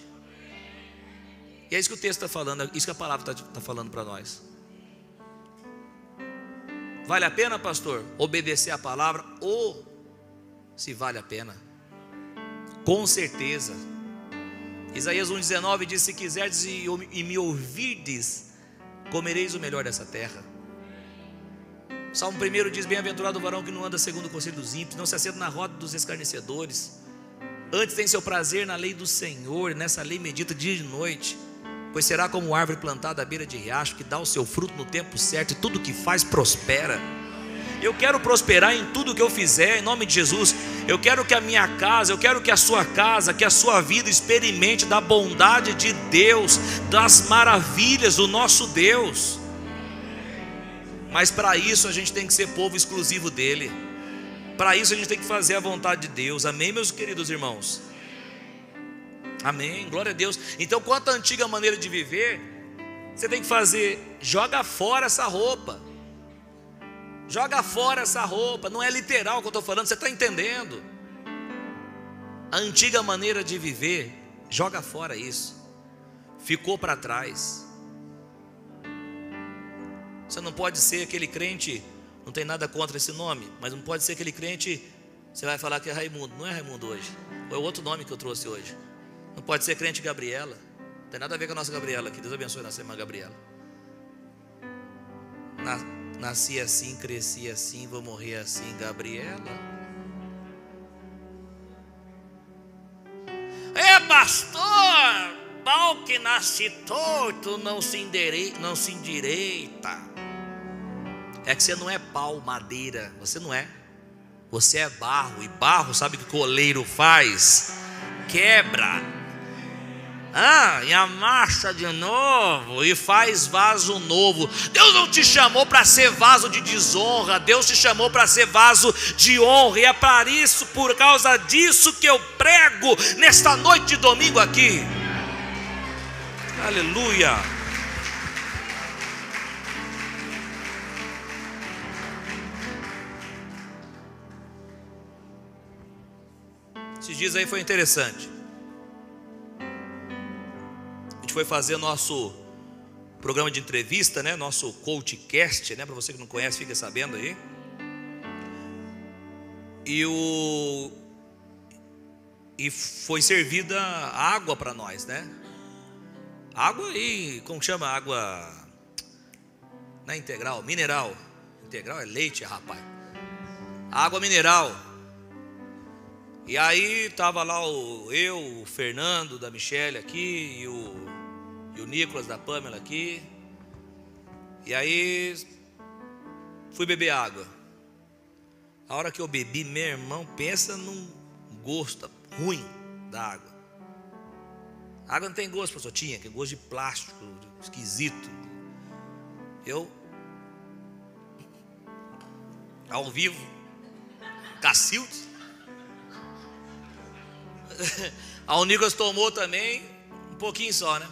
Speaker 1: E é isso que o texto está falando, é isso que a palavra está falando para nós. Vale a pena, pastor, obedecer a palavra? Ou se vale a pena? Com certeza. Isaías 1,19 diz: se quiserdes e me ouvirdes, comereis o melhor dessa terra. Salmo 1 diz: bem-aventurado o varão que não anda segundo o conselho dos ímpios, não se assenta na roda dos escarnecedores, antes tem seu prazer na lei do Senhor, nessa lei medita dia e noite. Pois será como árvore plantada à beira de riacho, que dá o seu fruto no tempo certo, e tudo que faz prospera. Eu quero prosperar em tudo que eu fizer, em nome de Jesus. Eu quero que a minha casa, eu quero que a sua casa, que a sua vida experimente da bondade de Deus, das maravilhas do nosso Deus. Mas para isso a gente tem que ser povo exclusivo dele. Para isso a gente tem que fazer a vontade de Deus. Amém, meus queridos irmãos? Amém, glória a Deus. Então, quanto à antiga maneira de viver, você tem que fazer: joga fora essa roupa. Joga fora essa roupa. Não é literal o que eu estou falando, você está entendendo? A antiga maneira de viver, joga fora isso. Ficou para trás. Você não pode ser aquele crente, não tem nada contra esse nome, mas não pode ser aquele crente, você vai falar que é Raimundo. Não é Raimundo hoje, é outro nome que eu trouxe hoje. Não pode ser crente Gabriela. Não tem nada a ver com a nossa Gabriela aqui. Deus abençoe a nossa irmã Gabriela. Nasci assim, cresci assim, vou morrer assim, Gabriela. Pastor, pau que nasce torto não se endireita. É que você não é pau, madeira. Você não é. Você é barro. E barro, sabe o que o oleiro faz? Quebra. E amassa de novo e faz vaso novo. Deus não te chamou para ser vaso de desonra. Deus te chamou para ser vaso de honra. E é para isso, por causa disso, que eu prego nesta noite de domingo aqui. Aleluia. Esses dias aí foi interessante. A gente foi fazer nosso programa de entrevista, né? Nosso coachcast, né? Para você que não conhece, fica sabendo aí. E foi servida água para nós, né? Água aí, como chama? Água, não é integral, mineral. Integral é leite, rapaz. Água mineral. E aí tava lá o Fernando da Michele aqui e o Nicolas da Pamela aqui. E aí fui beber água. A hora que eu bebi, meu irmão, pensa num gosto ruim da água. A água não tem gosto, professor. Tinha, que gosto de plástico, esquisito. Eu, ao vivo, Cacildes. O Nicolas tomou também, um pouquinho só, né?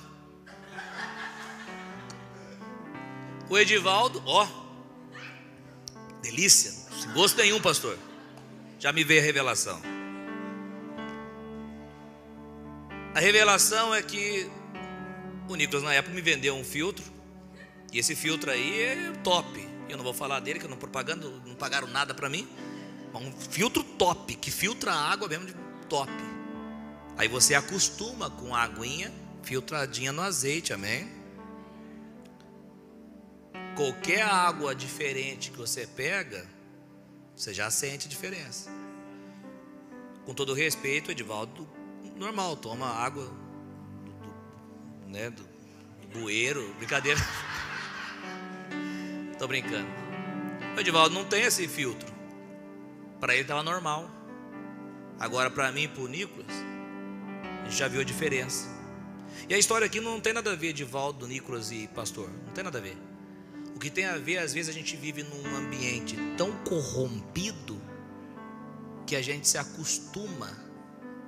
Speaker 1: O Edivaldo, delícia, sem gosto nenhum, pastor. Já me veio a revelação. A revelação é que o Nicolas na época me vendeu um filtro. E esse filtro aí é top. Eu não vou falar dele, que não propaganda, não pagaram nada para mim. Um filtro top, que filtra a água mesmo de top. Aí você acostuma com a aguinha filtradinha no azeite, amém? Qualquer água diferente que você pega, você já sente diferença. Com todo respeito, Edivaldo, normal, toma água do bueiro, brincadeira. Tô brincando. O Edivaldo não tem esse filtro. Para ele estava normal. Agora para mim e para o Nicolas, a gente já viu a diferença. E a história aqui não tem nada a ver, Edivaldo, Nicolas e pastor. Não tem nada a ver. O que tem a ver, às vezes a gente vive num ambiente tão corrompido que a gente se acostuma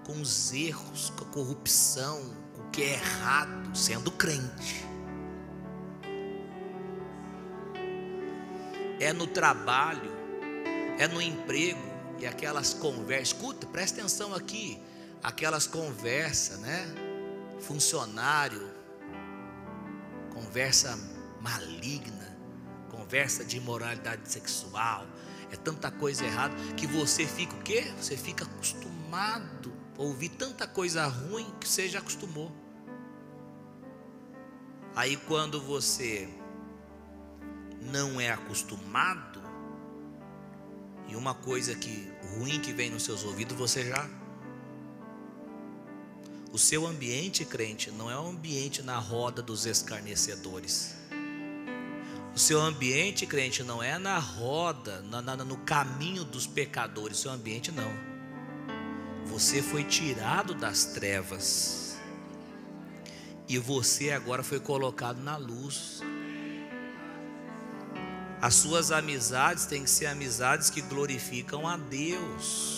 Speaker 1: com os erros, com a corrupção, com o que é errado, sendo crente. É no trabalho, é no emprego, e aquelas conversas. Escuta, presta atenção aqui. Aquelas conversas, né? Funcionário, conversa maligna, conversa de imoralidade sexual, é tanta coisa errada, que você fica o quê? Você fica acostumado a ouvir tanta coisa ruim que você já acostumou. Aí quando você não é acostumado, e uma coisa ruim que vem nos seus ouvidos, você já... O seu ambiente, crente, não é um ambiente na roda dos escarnecedores. O seu ambiente, crente, não é na roda, no caminho dos pecadores. O seu ambiente não. Você foi tirado das trevas e você agora foi colocado na luz. As suas amizades têm que ser amizades que glorificam a Deus.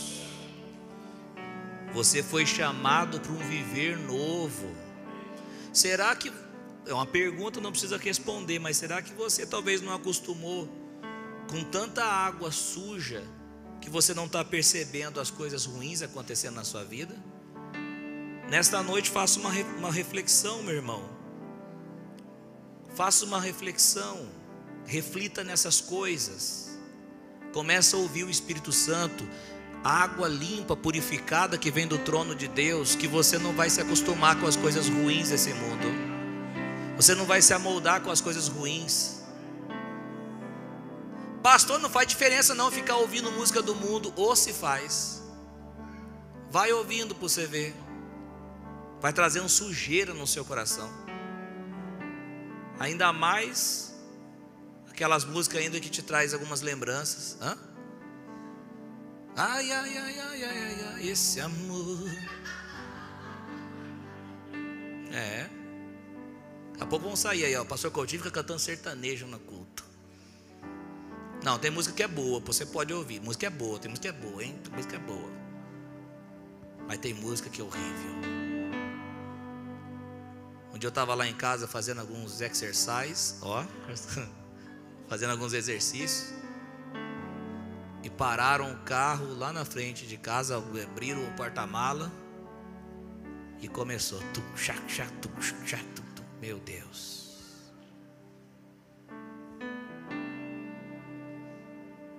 Speaker 1: Você foi chamado para um viver novo. Será que, é uma pergunta, não precisa responder, mas será que você talvez não acostumou com tanta água suja que você não está percebendo as coisas ruins acontecendo na sua vida? Nesta noite faça uma reflexão, meu irmão. Faça uma reflexão. Reflita nessas coisas. Começa a ouvir o Espírito Santo. Água limpa, purificada que vem do trono de Deus, que você não vai se acostumar com as coisas ruins desse mundo. Você não vai se amoldar com as coisas ruins. Pastor, não faz diferença não ficar ouvindo música do mundo. Ou se faz. Vai ouvindo para você ver. Vai trazer sujeira no seu coração. Ainda mais aquelas músicas ainda que te traz algumas lembranças. Ai, ai, ai, ai, ai, ai, esse amor. Daqui a pouco vão sair aí, ó. O pastor Coutinho fica cantando sertanejo no culto. Não, tem música que é boa, você pode ouvir. Música é boa, tem música que é boa, hein? Tem música que é boa. Mas tem música que é horrível. Um dia eu estava lá em casa fazendo alguns exercícios, ó. Fazendo alguns exercícios. E pararam o carro lá na frente de casa, abriram o porta-mala e começou. Meu Deus.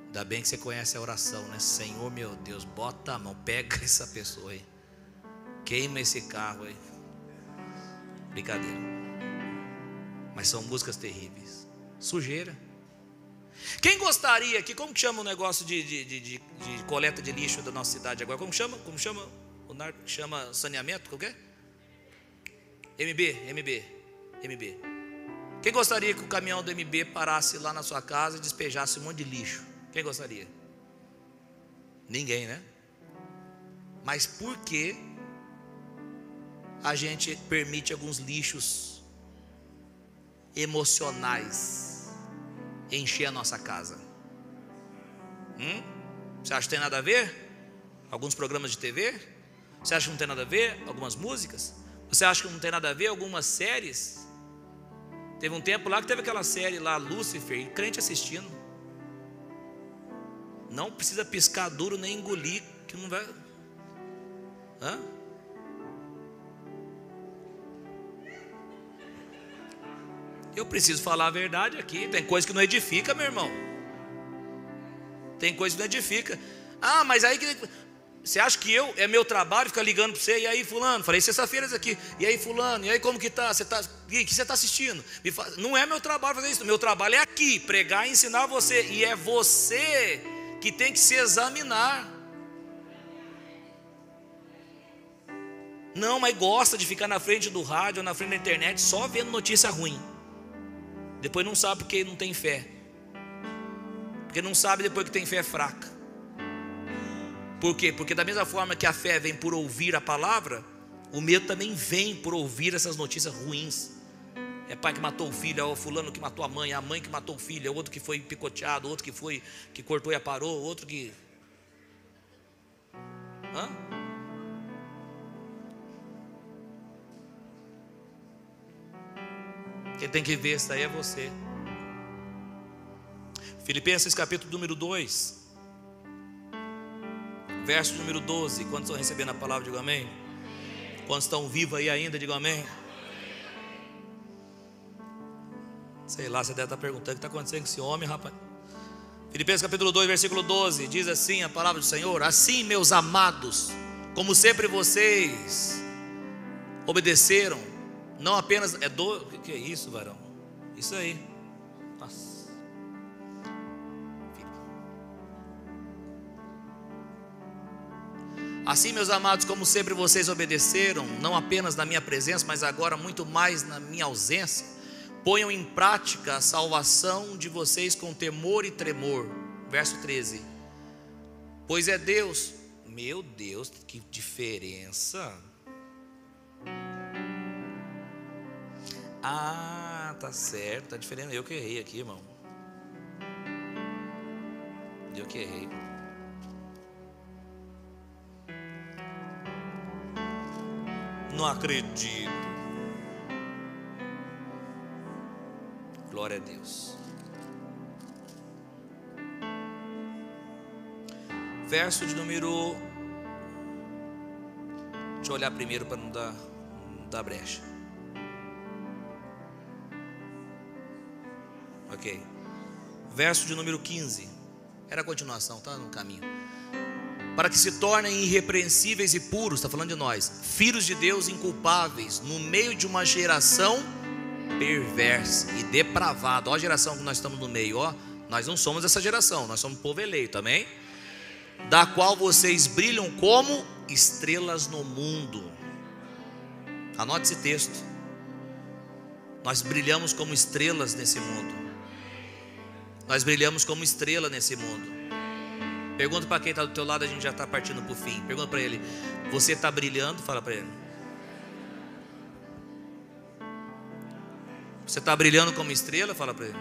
Speaker 1: Ainda bem que você conhece a oração, né? Senhor, meu Deus, bota a mão, pega essa pessoa aí, queima esse carro aí. Brincadeira. Mas são músicas terríveis. Sujeira. Quem gostaria aqui, como que chama o negócio de coleta de lixo da nossa cidade agora? Como chama? Como chama? O NAR chama saneamento? Qual que é? MB. Quem gostaria que o caminhão do MB parasse lá na sua casa e despejasse um monte de lixo? Quem gostaria? Ninguém, né? Mas por que a gente permite alguns lixos emocionais encher a nossa casa? Você acha que tem nada a ver? Alguns programas de TV? Você acha que não tem nada a ver? Algumas músicas? Você acha que não tem nada a ver? Algumas séries? Teve um tempo lá que teve aquela série lá, Lúcifer, e crente assistindo. Não precisa piscar duro nem engolir, que não vai... Eu preciso falar a verdade aqui. Tem coisa que não edifica, meu irmão. Tem coisa que não edifica. Mas aí você acha que é meu trabalho ficar ligando para você? E aí, fulano? Falei sexta-feira isso aqui. E aí, fulano? E aí, como que tá? O que você está assistindo? Não é meu trabalho fazer isso. Meu trabalho é aqui, pregar e ensinar você. E é você que tem que se examinar. Não, mas gosta de ficar na frente do rádio ou na frente da internet só vendo notícia ruim. Depois não sabe porque não tem fé. Porque não sabe depois que tem fé fraca. Por quê? Porque da mesma forma que a fé vem por ouvir a palavra, o medo também vem por ouvir essas notícias ruins. É pai que matou o filho, é o fulano que matou a mãe que matou o filho, é outro que foi picoteado, outro que cortou e aparou, outro que... Quem tem que ver isso aí é você. Filipenses capítulo número 2, verso número 12. Quantos estão recebendo a palavra, digam amém. Quantos estão vivos aí ainda, digam amém. Sei lá, você deve estar perguntando o que está acontecendo com esse homem, rapaz. Filipenses capítulo 2, versículo 12, diz assim a palavra do Senhor: assim, meus amados, como sempre vocês obedeceram, não apenas, o que é isso, varão? Isso aí. Nossa. Assim, meus amados, como sempre vocês obedeceram, não apenas na minha presença, mas agora muito mais na minha ausência, ponham em prática a salvação de vocês com temor e tremor. Verso 13. Pois é Deus. Meu Deus, que diferença. Ah, tá certo, tá diferente. Eu que errei aqui, irmão. Eu que errei. Não acredito. Glória a Deus. Verso de número... Deixa eu olhar primeiro para não dar brecha. Ok. Verso de número 15. Era a continuação, tá no caminho. Para que se tornem irrepreensíveis e puros, está falando de nós, filhos de Deus inculpáveis, no meio de uma geração perversa e depravada. Olha a geração que nós estamos no meio, ó. Nós não somos essa geração, nós somos povo eleito, amém? Da qual vocês brilham como estrelas no mundo. Anote esse texto. Nós brilhamos como estrelas nesse mundo. Nós brilhamos como estrela nesse mundo. Pergunta para quem está do teu lado, a gente já está partindo para o fim. Pergunta para ele: você está brilhando? Fala para ele. Você está brilhando como estrela? Fala para ele.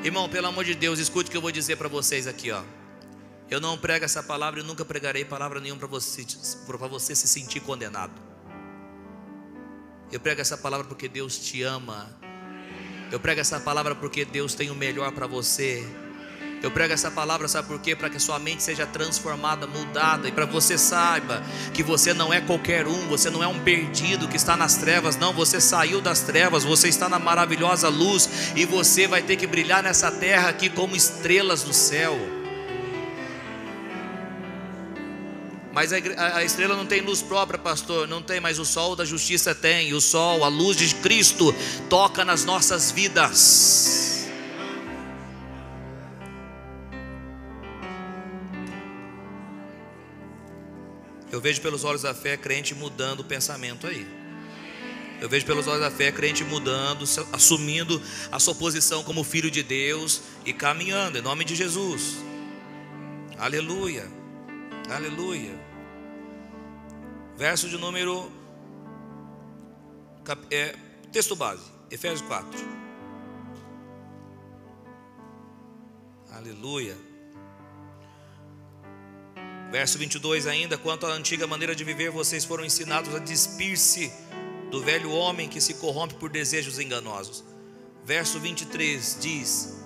Speaker 1: Irmão, pelo amor de Deus, escute o que eu vou dizer para vocês aqui, ó. Eu não prego essa palavra e nunca pregarei palavra nenhuma para você se sentir condenado. Eu prego essa palavra porque Deus te ama. Eu prego essa palavra porque Deus tem o melhor para você. Eu prego essa palavra, sabe por quê? Para que a sua mente seja transformada, mudada, e para que você saiba que você não é qualquer um, você não é um perdido que está nas trevas, não, você saiu das trevas, você está na maravilhosa luz, e você vai ter que brilhar nessa terra aqui como estrelas do céu. Mas a estrela não tem luz própria, pastor, não tem, mas o sol da justiça tem, e o sol, a luz de Cristo toca nas nossas vidas. Eu vejo pelos olhos da fé crente mudando o pensamento aí. Eu vejo pelos olhos da fé crente mudando, assumindo a sua posição como filho de Deus e caminhando em nome de Jesus. Aleluia, aleluia. Verso de número texto base, Efésios 4. Aleluia. Verso 22 ainda: quanto à antiga maneira de viver, vocês foram ensinados a despir-se do velho homem que se corrompe por desejos enganosos. Verso 23 diz,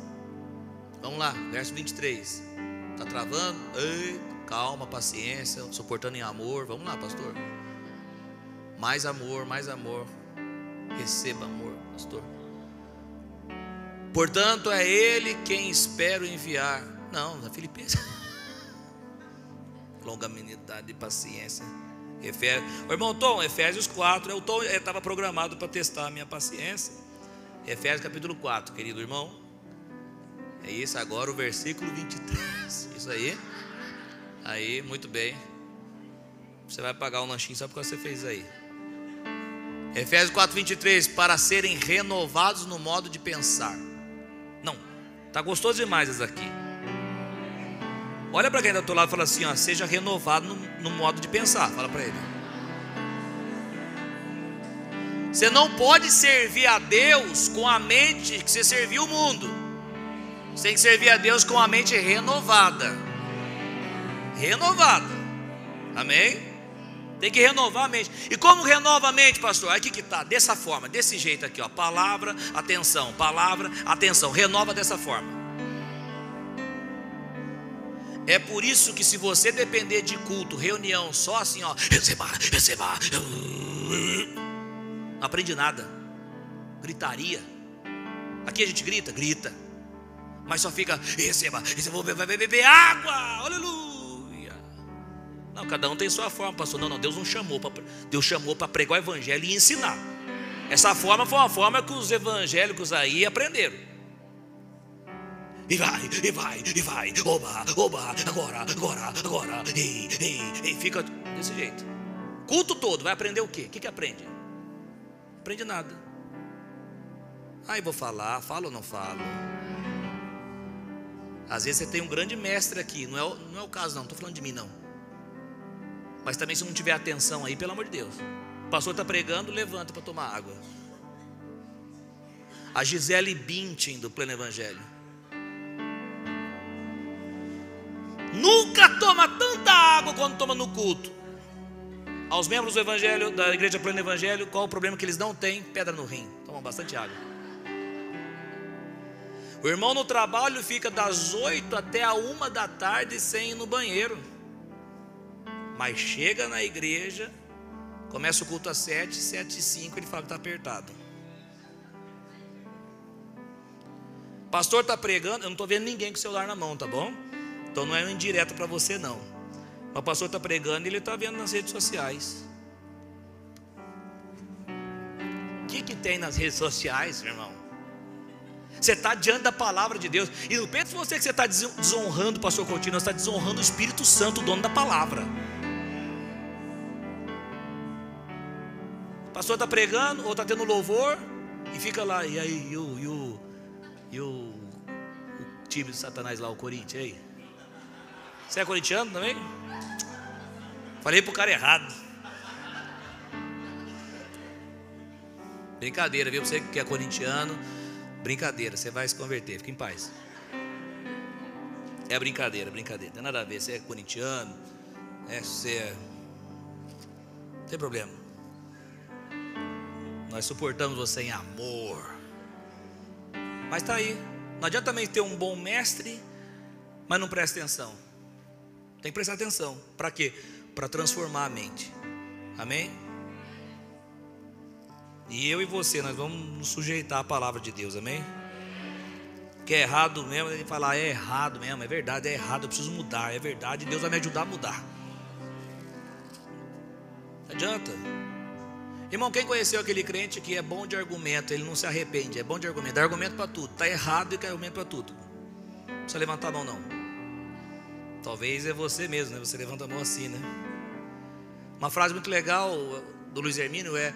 Speaker 1: vamos lá, verso 23. Está travando? Ei, calma, paciência, suportando em amor. Vamos lá, pastor. Mais amor, mais amor. Receba amor, pastor. Portanto, é Ele quem espero enviar. Não, na Filipenses. Longanimidade e paciência. O irmão Tom, Efésios 4. O Tom estava programado para testar a minha paciência. Efésios capítulo 4, querido irmão. É isso, agora o versículo 23. Isso aí. Aí, muito bem. Você vai pagar um lanchinho só porque você fez aí. Efésios 4, 23. Para serem renovados no modo de pensar. Não, está gostoso demais isso aqui. Olha para quem está do teu lado e fala assim, ó, seja renovado no modo de pensar. Fala para ele. Você não pode servir a Deus com a mente que você serviu o mundo. Você tem que servir a Deus com a mente renovada. Renovada. Amém? Tem que renovar a mente. E como renova a mente, pastor? Aqui que está, dessa forma, desse jeito aqui, ó. Palavra, atenção. Palavra, atenção. Renova dessa forma. É por isso que se você depender de culto, reunião, só assim, ó, receba, não aprende nada. Gritaria, Aqui a gente grita, grita, mas só fica, receba, vai beber água, aleluia. Não, cada um tem sua forma, pastor. Não, Deus chamou para pregar o evangelho e ensinar. Essa forma foi uma forma que os evangélicos aí aprenderam. E vai, oba, agora, e fica desse jeito. Culto todo, vai aprender o quê? O que aprende? Não aprende nada. Aí vou falar, falo ou não falo? Às vezes você tem um grande mestre aqui, não é o caso não estou falando de mim não. Mas também se não tiver atenção aí, pelo amor de Deus. O pastor está pregando, levanta para tomar água. A Gisele Bündchen do Pleno Evangelho nunca toma tanta água quando toma no culto. Aos membros do Evangelho, da Igreja Pleno Evangelho, qual o problema que eles não têm? Pedra no rim, tomam bastante água. O irmão no trabalho fica das 8 até a 1 da tarde sem ir no banheiro. Mas chega na igreja, começa o culto às 7h05, ele fala que está apertado. O pastor está pregando, eu não estou vendo ninguém com o celular na mão, tá bom? Então não é um indireto para você não. Mas o pastor está pregando e ele está vendo nas redes sociais. O que tem nas redes sociais, meu irmão? Você está diante da palavra de Deus. E não pense você que você está desonrando o pastor Coutinho, você está desonrando o Espírito Santo, o dono da palavra. O pastor está pregando ou está tendo louvor e fica lá, e aí, o time de Satanás lá, o Corinthians, aí. Você é corintiano também? Falei pro cara errado. Brincadeira, viu? Você que é corintiano, brincadeira, você vai se converter, fica em paz. É brincadeira, não tem nada a ver. Você é corintiano, não tem problema. Nós suportamos você em amor. Mas está aí. Não adianta também ter um bom mestre, mas não presta atenção. Tem que prestar atenção. Para quê? Para transformar a mente. Amém? E eu e você, nós vamos nos sujeitar à palavra de Deus. Amém? Que é errado mesmo, ele falar, é errado mesmo, é verdade, é errado, eu preciso mudar, é verdade, Deus vai me ajudar a mudar. Não adianta. Irmão, quem conheceu aquele crente que é bom de argumento, ele não se arrepende, é bom de argumento, dá argumento para tudo, está errado e quer argumento para tudo. Não precisa levantar a mão não. Talvez é você mesmo, né? Você levanta a mão assim, né? Uma frase muito legal do Luiz Hermínio é: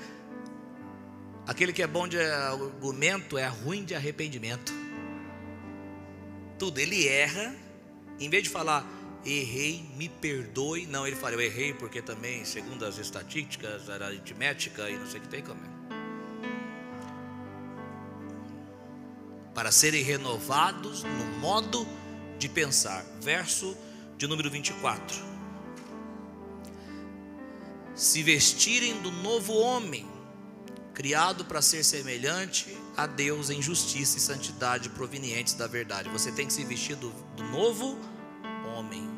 Speaker 1: aquele que é bom de argumento é ruim de arrependimento. Tudo, ele erra, em vez de falar errei, me perdoe, não, ele fala eu errei porque também, segundo as estatísticas, a aritmética e não sei o que tem como. Para serem renovados no modo de pensar. Verso de número 24. Se vestirem do novo homem, criado para ser semelhante a Deus em justiça e santidade provenientes da verdade. Você tem que se vestir do novo homem.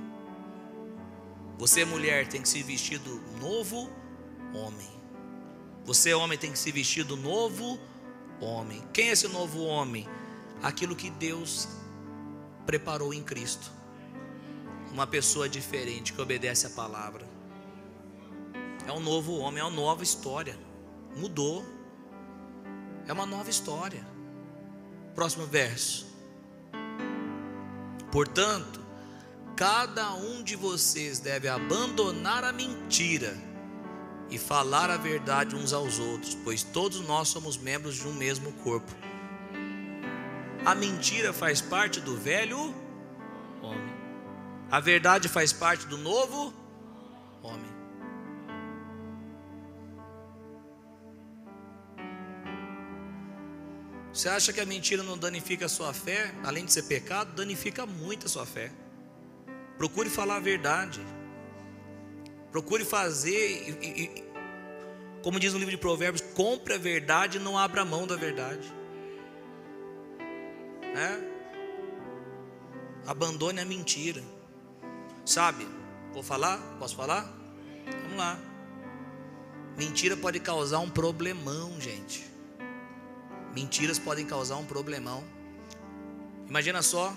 Speaker 1: Você, mulher, tem que se vestir do novo homem. Você, homem, tem que se vestir do novo homem. Quem é esse novo homem? Aquilo que Deus preparou em Cristo. Uma pessoa diferente que obedece a palavra. É um novo homem, é uma nova história. Mudou. É uma nova história. Próximo verso. Portanto, cada um de vocês deve abandonar a mentira e falar a verdade uns aos outros, pois todos nós somos membros de um mesmo corpo. A mentira faz parte do velho homem. A verdade faz parte do novo homem. Você acha que a mentira não danifica a sua fé? Além de ser pecado, danifica muito a sua fé. Procure falar a verdade. Procure fazer, como diz no livro de Provérbios, compre a verdade e não abra mão da verdade. Abandone a mentira. Sabe? Vou falar? Posso falar? Vamos lá. Mentira pode causar um problemão, gente. Mentiras podem causar um problemão. Imagina só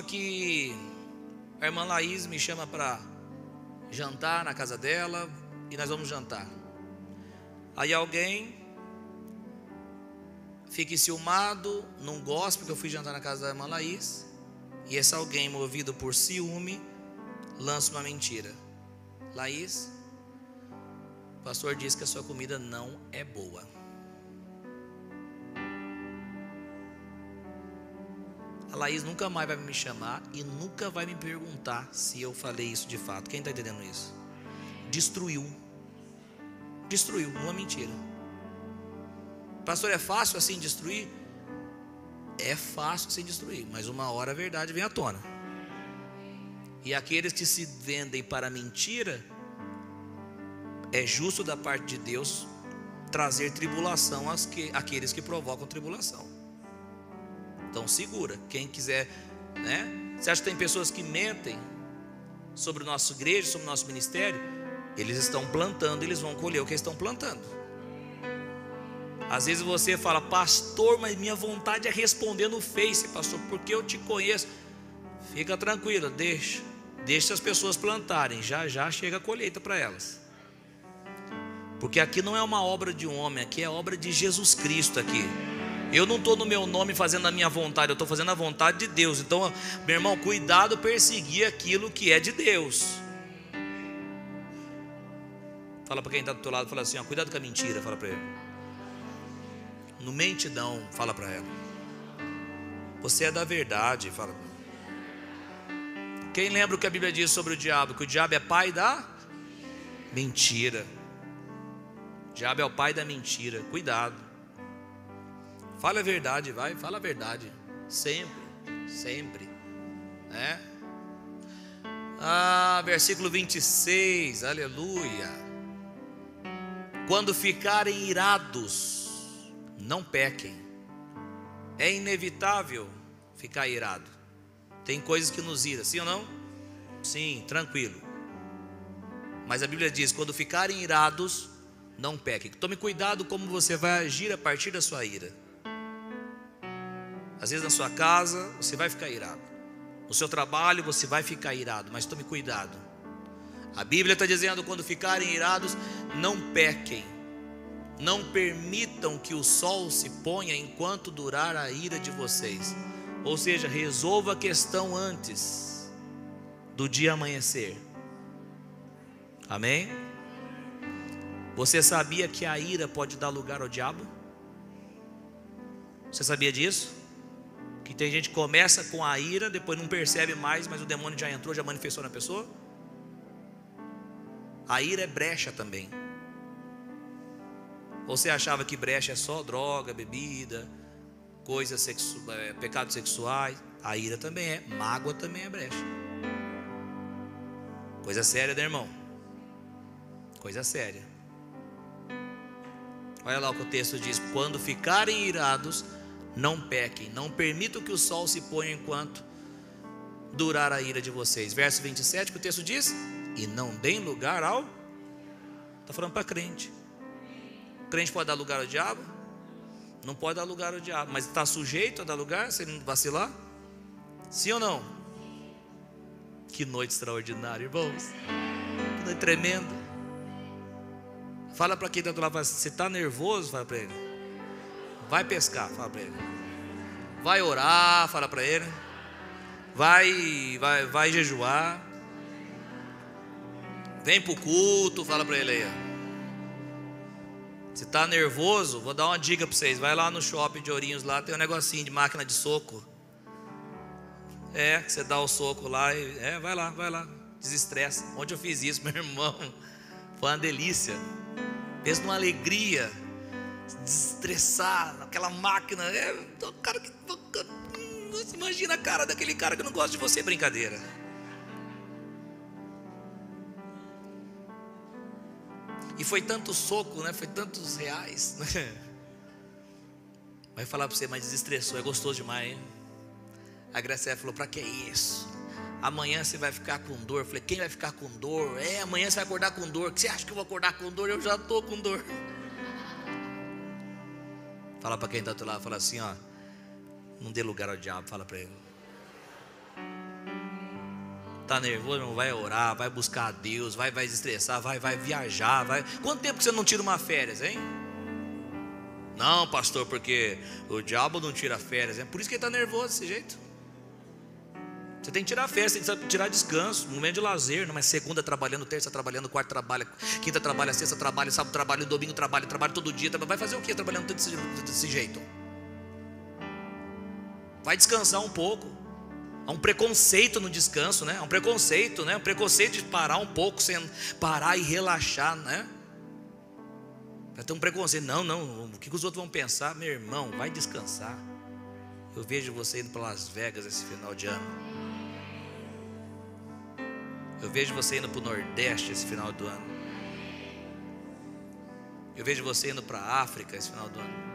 Speaker 1: que a irmã Laís me chama para jantar na casa dela e nós vamos jantar. Aí alguém fica enciumado, não gosta porque eu fui jantar na casa da irmã Laís, e esse alguém, movido por ciúme, lança uma mentira. Laís, o pastor disse que a sua comida não é boa. A Laís nunca mais vai me chamar e nunca vai me perguntar se eu falei isso de fato. Quem está entendendo isso? Destruiu, uma mentira. Pastor, é fácil assim destruir? É fácil assim destruir, mas uma hora a verdade vem à tona. E aqueles que se vendem para a mentira, é justo da parte de Deus trazer tribulação àqueles que provocam tribulação. Então segura, quem quiser, né? Você acha que tem pessoas que mentem sobre a nossa igreja, sobre o nosso ministério? Eles estão plantando, eles vão colher o que eles estão plantando. Às vezes você fala, pastor, mas minha vontade é responder no Face, pastor, porque eu te conheço. Fica tranquilo, deixa as pessoas plantarem, já chega a colheita para elas. Porque aqui não é uma obra de um homem, aqui é obra de Jesus Cristo aqui. Eu não estou no meu nome fazendo a minha vontade, eu estou fazendo a vontade de Deus. Então, meu irmão, cuidado perseguir aquilo que é de Deus. Fala para quem está do teu lado, fala assim, ó, cuidado com a mentira, fala para ele. No mentidão, fala para ela. Você é da verdade, fala. Quem lembra o que a Bíblia diz sobre o diabo? Que o diabo é pai da mentira. O diabo é o pai da mentira. Cuidado. Fala a verdade, vai, fala a verdade. Sempre, né? Versículo 26, aleluia. Quando ficarem irados, não pequem. É inevitável ficar irado. Tem coisas que nos iram, sim ou não? Sim, tranquilo. Mas a Bíblia diz, quando ficarem irados, não pequem. Tome cuidado como você vai agir a partir da sua ira. Às vezes na sua casa você vai ficar irado, no seu trabalho você vai ficar irado, mas tome cuidado. A Bíblia está dizendo, quando ficarem irados, não pequem. Não permitam que o sol se ponha enquanto durar a ira de vocês. Ou seja, resolva a questão antes do dia amanhecer. Amém? Você sabia que a ira pode dar lugar ao diabo? Você sabia disso? Que tem gente que começa com a ira, depois não percebe mais, mas o demônio já entrou, já manifestou na pessoa. A ira é brecha também. Você achava que brecha é só droga, bebida, pecados sexuais? A ira também é, mágoa também é brecha. Coisa séria, né, irmão? Coisa séria. Olha lá o que o texto diz: quando ficarem irados, não pequem, não permitam que o sol se ponha enquanto durar a ira de vocês. Verso 27, que o texto diz: e não deem lugar ao... Está falando para crente. Crente pode dar lugar ao diabo? Não pode dar lugar ao diabo, mas está sujeito a dar lugar se ele não vacilar? Sim ou não? Que noite extraordinária, irmãos. Que noite tremenda. Fala para quem está do lado, você está nervoso? Fala para ele. Vai pescar, fala para ele. Vai orar, fala para ele. Vai jejuar. Vem para o culto, fala para ele aí. Se está nervoso, vou dar uma dica para vocês. Vai lá no shopping de Ourinhos, lá tem um negocinho de máquina de soco. Você dá o soco lá e... vai lá, desestressa. Ontem eu fiz isso, meu irmão. Foi uma delícia. Pensa numa alegria. Desestressar, aquela máquina. O cara que... Imagina a cara daquele cara que não gosta de você, brincadeira. E foi tanto soco, né? Foi tantos reais, né? Vai falar para você, mas desestressou, é gostoso demais, hein? A Graciela falou, para que isso? Amanhã você vai ficar com dor. Eu falei, quem vai ficar com dor? Amanhã você vai acordar com dor. Que você acha que eu vou acordar com dor? Eu já estou com dor. Fala para quem está do outro lado, fala assim, ó, não dê lugar ao diabo, fala para ele. Tá nervoso, não vai orar, vai buscar a Deus, vai desestressar, vai viajar, vai. Quanto tempo que você não tira uma férias, hein? Não, pastor, porque o diabo não tira férias, é por isso que ele está nervoso desse jeito. Você tem que tirar férias, tem que tirar descanso, momento de lazer, não é segunda trabalhando, terça trabalhando, quarta trabalha, quinta trabalha, sexta trabalha, sábado trabalha, domingo trabalha todo dia, vai fazer o que trabalhando desse jeito? Vai descansar um pouco. Há um preconceito no descanso, né? Há um preconceito, né? Um preconceito de parar um pouco, sem parar e relaxar, né? Vai ter um preconceito, não, o que os outros vão pensar? Meu irmão, vai descansar. Eu vejo você indo para Las Vegas esse final de ano. Eu vejo você indo para o Nordeste esse final do ano. Eu vejo você indo para a África esse final do ano.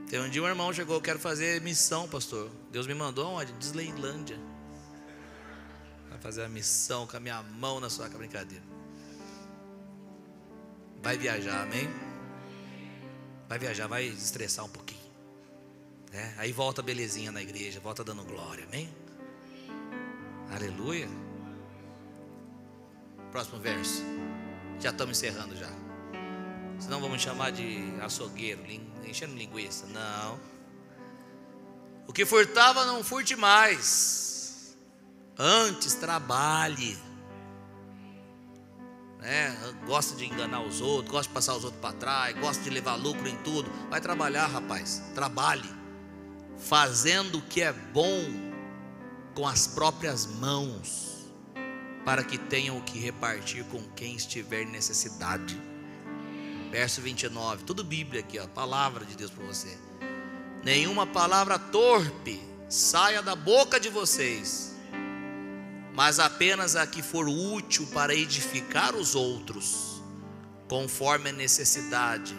Speaker 1: Tem um dia um irmão chegou, eu quero fazer missão, pastor. Deus me mandou aonde? Disneylândia. Vai fazer a missão com a minha mão na sua brincadeira. Vai viajar, amém? Vai viajar, vai estressar um pouquinho. Aí volta belezinha na igreja, volta dando glória, amém? Aleluia. Próximo verso. Já estamos encerrando já. Senão vamos chamar de açougueiro, enchendo linguiça. Não. O que furtava, não furte mais. Antes trabalhe. Gosta de enganar os outros, gosta de passar os outros para trás, gosta de levar lucro em tudo. Vai trabalhar, rapaz. Trabalhe. Fazendo o que é bom com as próprias mãos, para que tenham o que repartir com quem estiver em necessidade. Verso 29, tudo Bíblia aqui, ó, palavra de Deus para você. Nenhuma palavra torpe saia da boca de vocês, mas apenas a que for útil para edificar os outros, conforme a necessidade,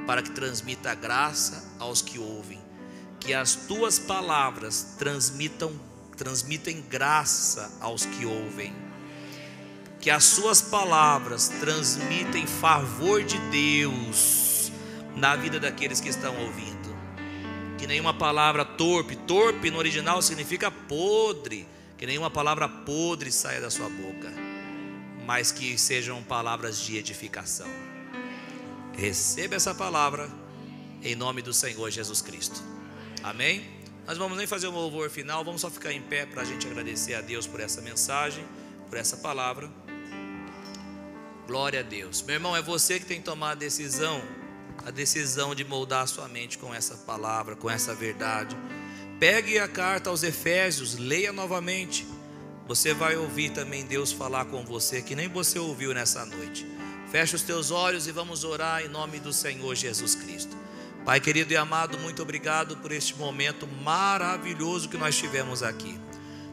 Speaker 1: para que transmita graça aos que ouvem. Que as tuas palavras transmitem graça aos que ouvem. Que as suas palavras transmitem favor de Deus na vida daqueles que estão ouvindo. Que nenhuma palavra torpe no original significa podre, que nenhuma palavra podre saia da sua boca, mas que sejam palavras de edificação. Receba essa palavra em nome do Senhor Jesus Cristo. Amém? Nós vamos nem fazer um louvor final, vamos só ficar em pé para a gente agradecer a Deus por essa mensagem, por essa palavra. Glória a Deus. Meu irmão, é você que tem que tomar a decisão de moldar a sua mente com essa palavra, com essa verdade. Pegue a carta aos Efésios, leia novamente. Você vai ouvir também Deus falar com você, que nem você ouviu nessa noite. Feche os teus olhos e vamos orar em nome do Senhor Jesus Cristo. Pai querido e amado, muito obrigado por este momento maravilhoso que nós tivemos aqui.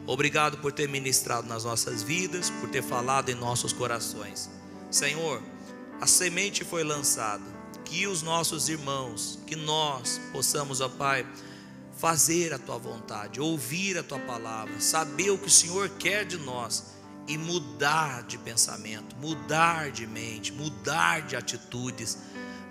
Speaker 1: Obrigado por ter ministrado nas nossas vidas, por ter falado em nossos corações. Senhor, a semente foi lançada, que os nossos irmãos, que nós possamos, ó Pai, fazer a Tua vontade, ouvir a Tua palavra, saber o que o Senhor quer de nós e mudar de pensamento, mudar de mente, mudar de atitudes,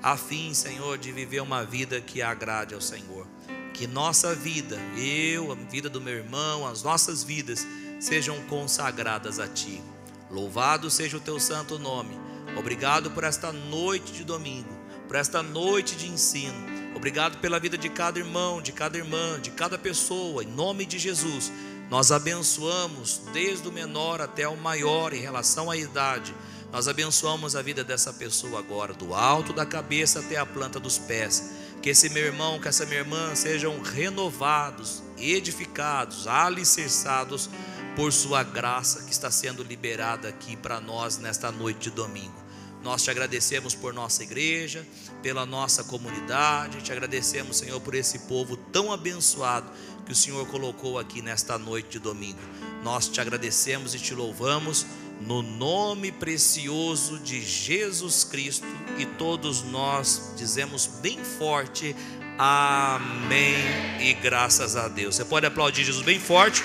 Speaker 1: a fim, Senhor, de viver uma vida que agrade ao Senhor. Que nossa vida, a vida do meu irmão, as nossas vidas sejam consagradas a Ti. Louvado seja o Teu santo nome. Obrigado por esta noite de domingo, por esta noite de ensino. Obrigado pela vida de cada irmão, de cada irmã, de cada pessoa. Em nome de Jesus, nós abençoamos desde o menor até o maior em relação à idade. Nós abençoamos a vida dessa pessoa agora, do alto da cabeça até a planta dos pés. Que esse meu irmão, que essa minha irmã sejam renovados, edificados, alicerçados por sua graça que está sendo liberada aqui para nós nesta noite de domingo. Nós te agradecemos por nossa igreja, pela nossa comunidade, te agradecemos, Senhor, por esse povo tão abençoado que o Senhor colocou aqui nesta noite de domingo. Nós te agradecemos e te louvamos no nome precioso de Jesus Cristo, e todos nós dizemos bem forte, amém e graças a Deus. Você pode aplaudir Jesus bem forte.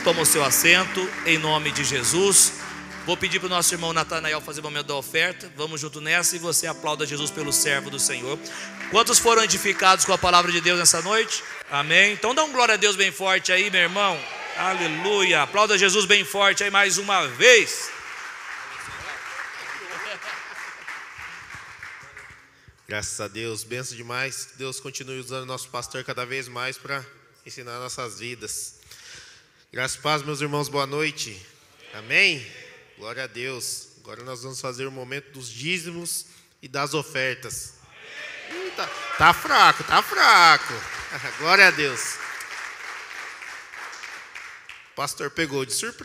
Speaker 1: Toma o seu assento em nome de Jesus. Vou pedir para o nosso irmão Natanael fazer o momento da oferta. Vamos junto nessa e você aplauda Jesus pelo servo do Senhor. Quantos foram edificados com a palavra de Deus nessa noite? Amém. Então dá um glória a Deus bem forte aí, meu irmão. Aleluia. Aplauda Jesus bem forte aí mais uma vez.
Speaker 2: Graças a Deus, benção demais. Que Deus continue usando o nosso pastor cada vez mais para ensinar nossas vidas. Graças a paz, meus irmãos, boa noite. Amém? Glória a Deus. Agora nós vamos fazer o momento dos dízimos e das ofertas. Eita, tá fraco, tá fraco. Glória a Deus. O pastor pegou de surpresa.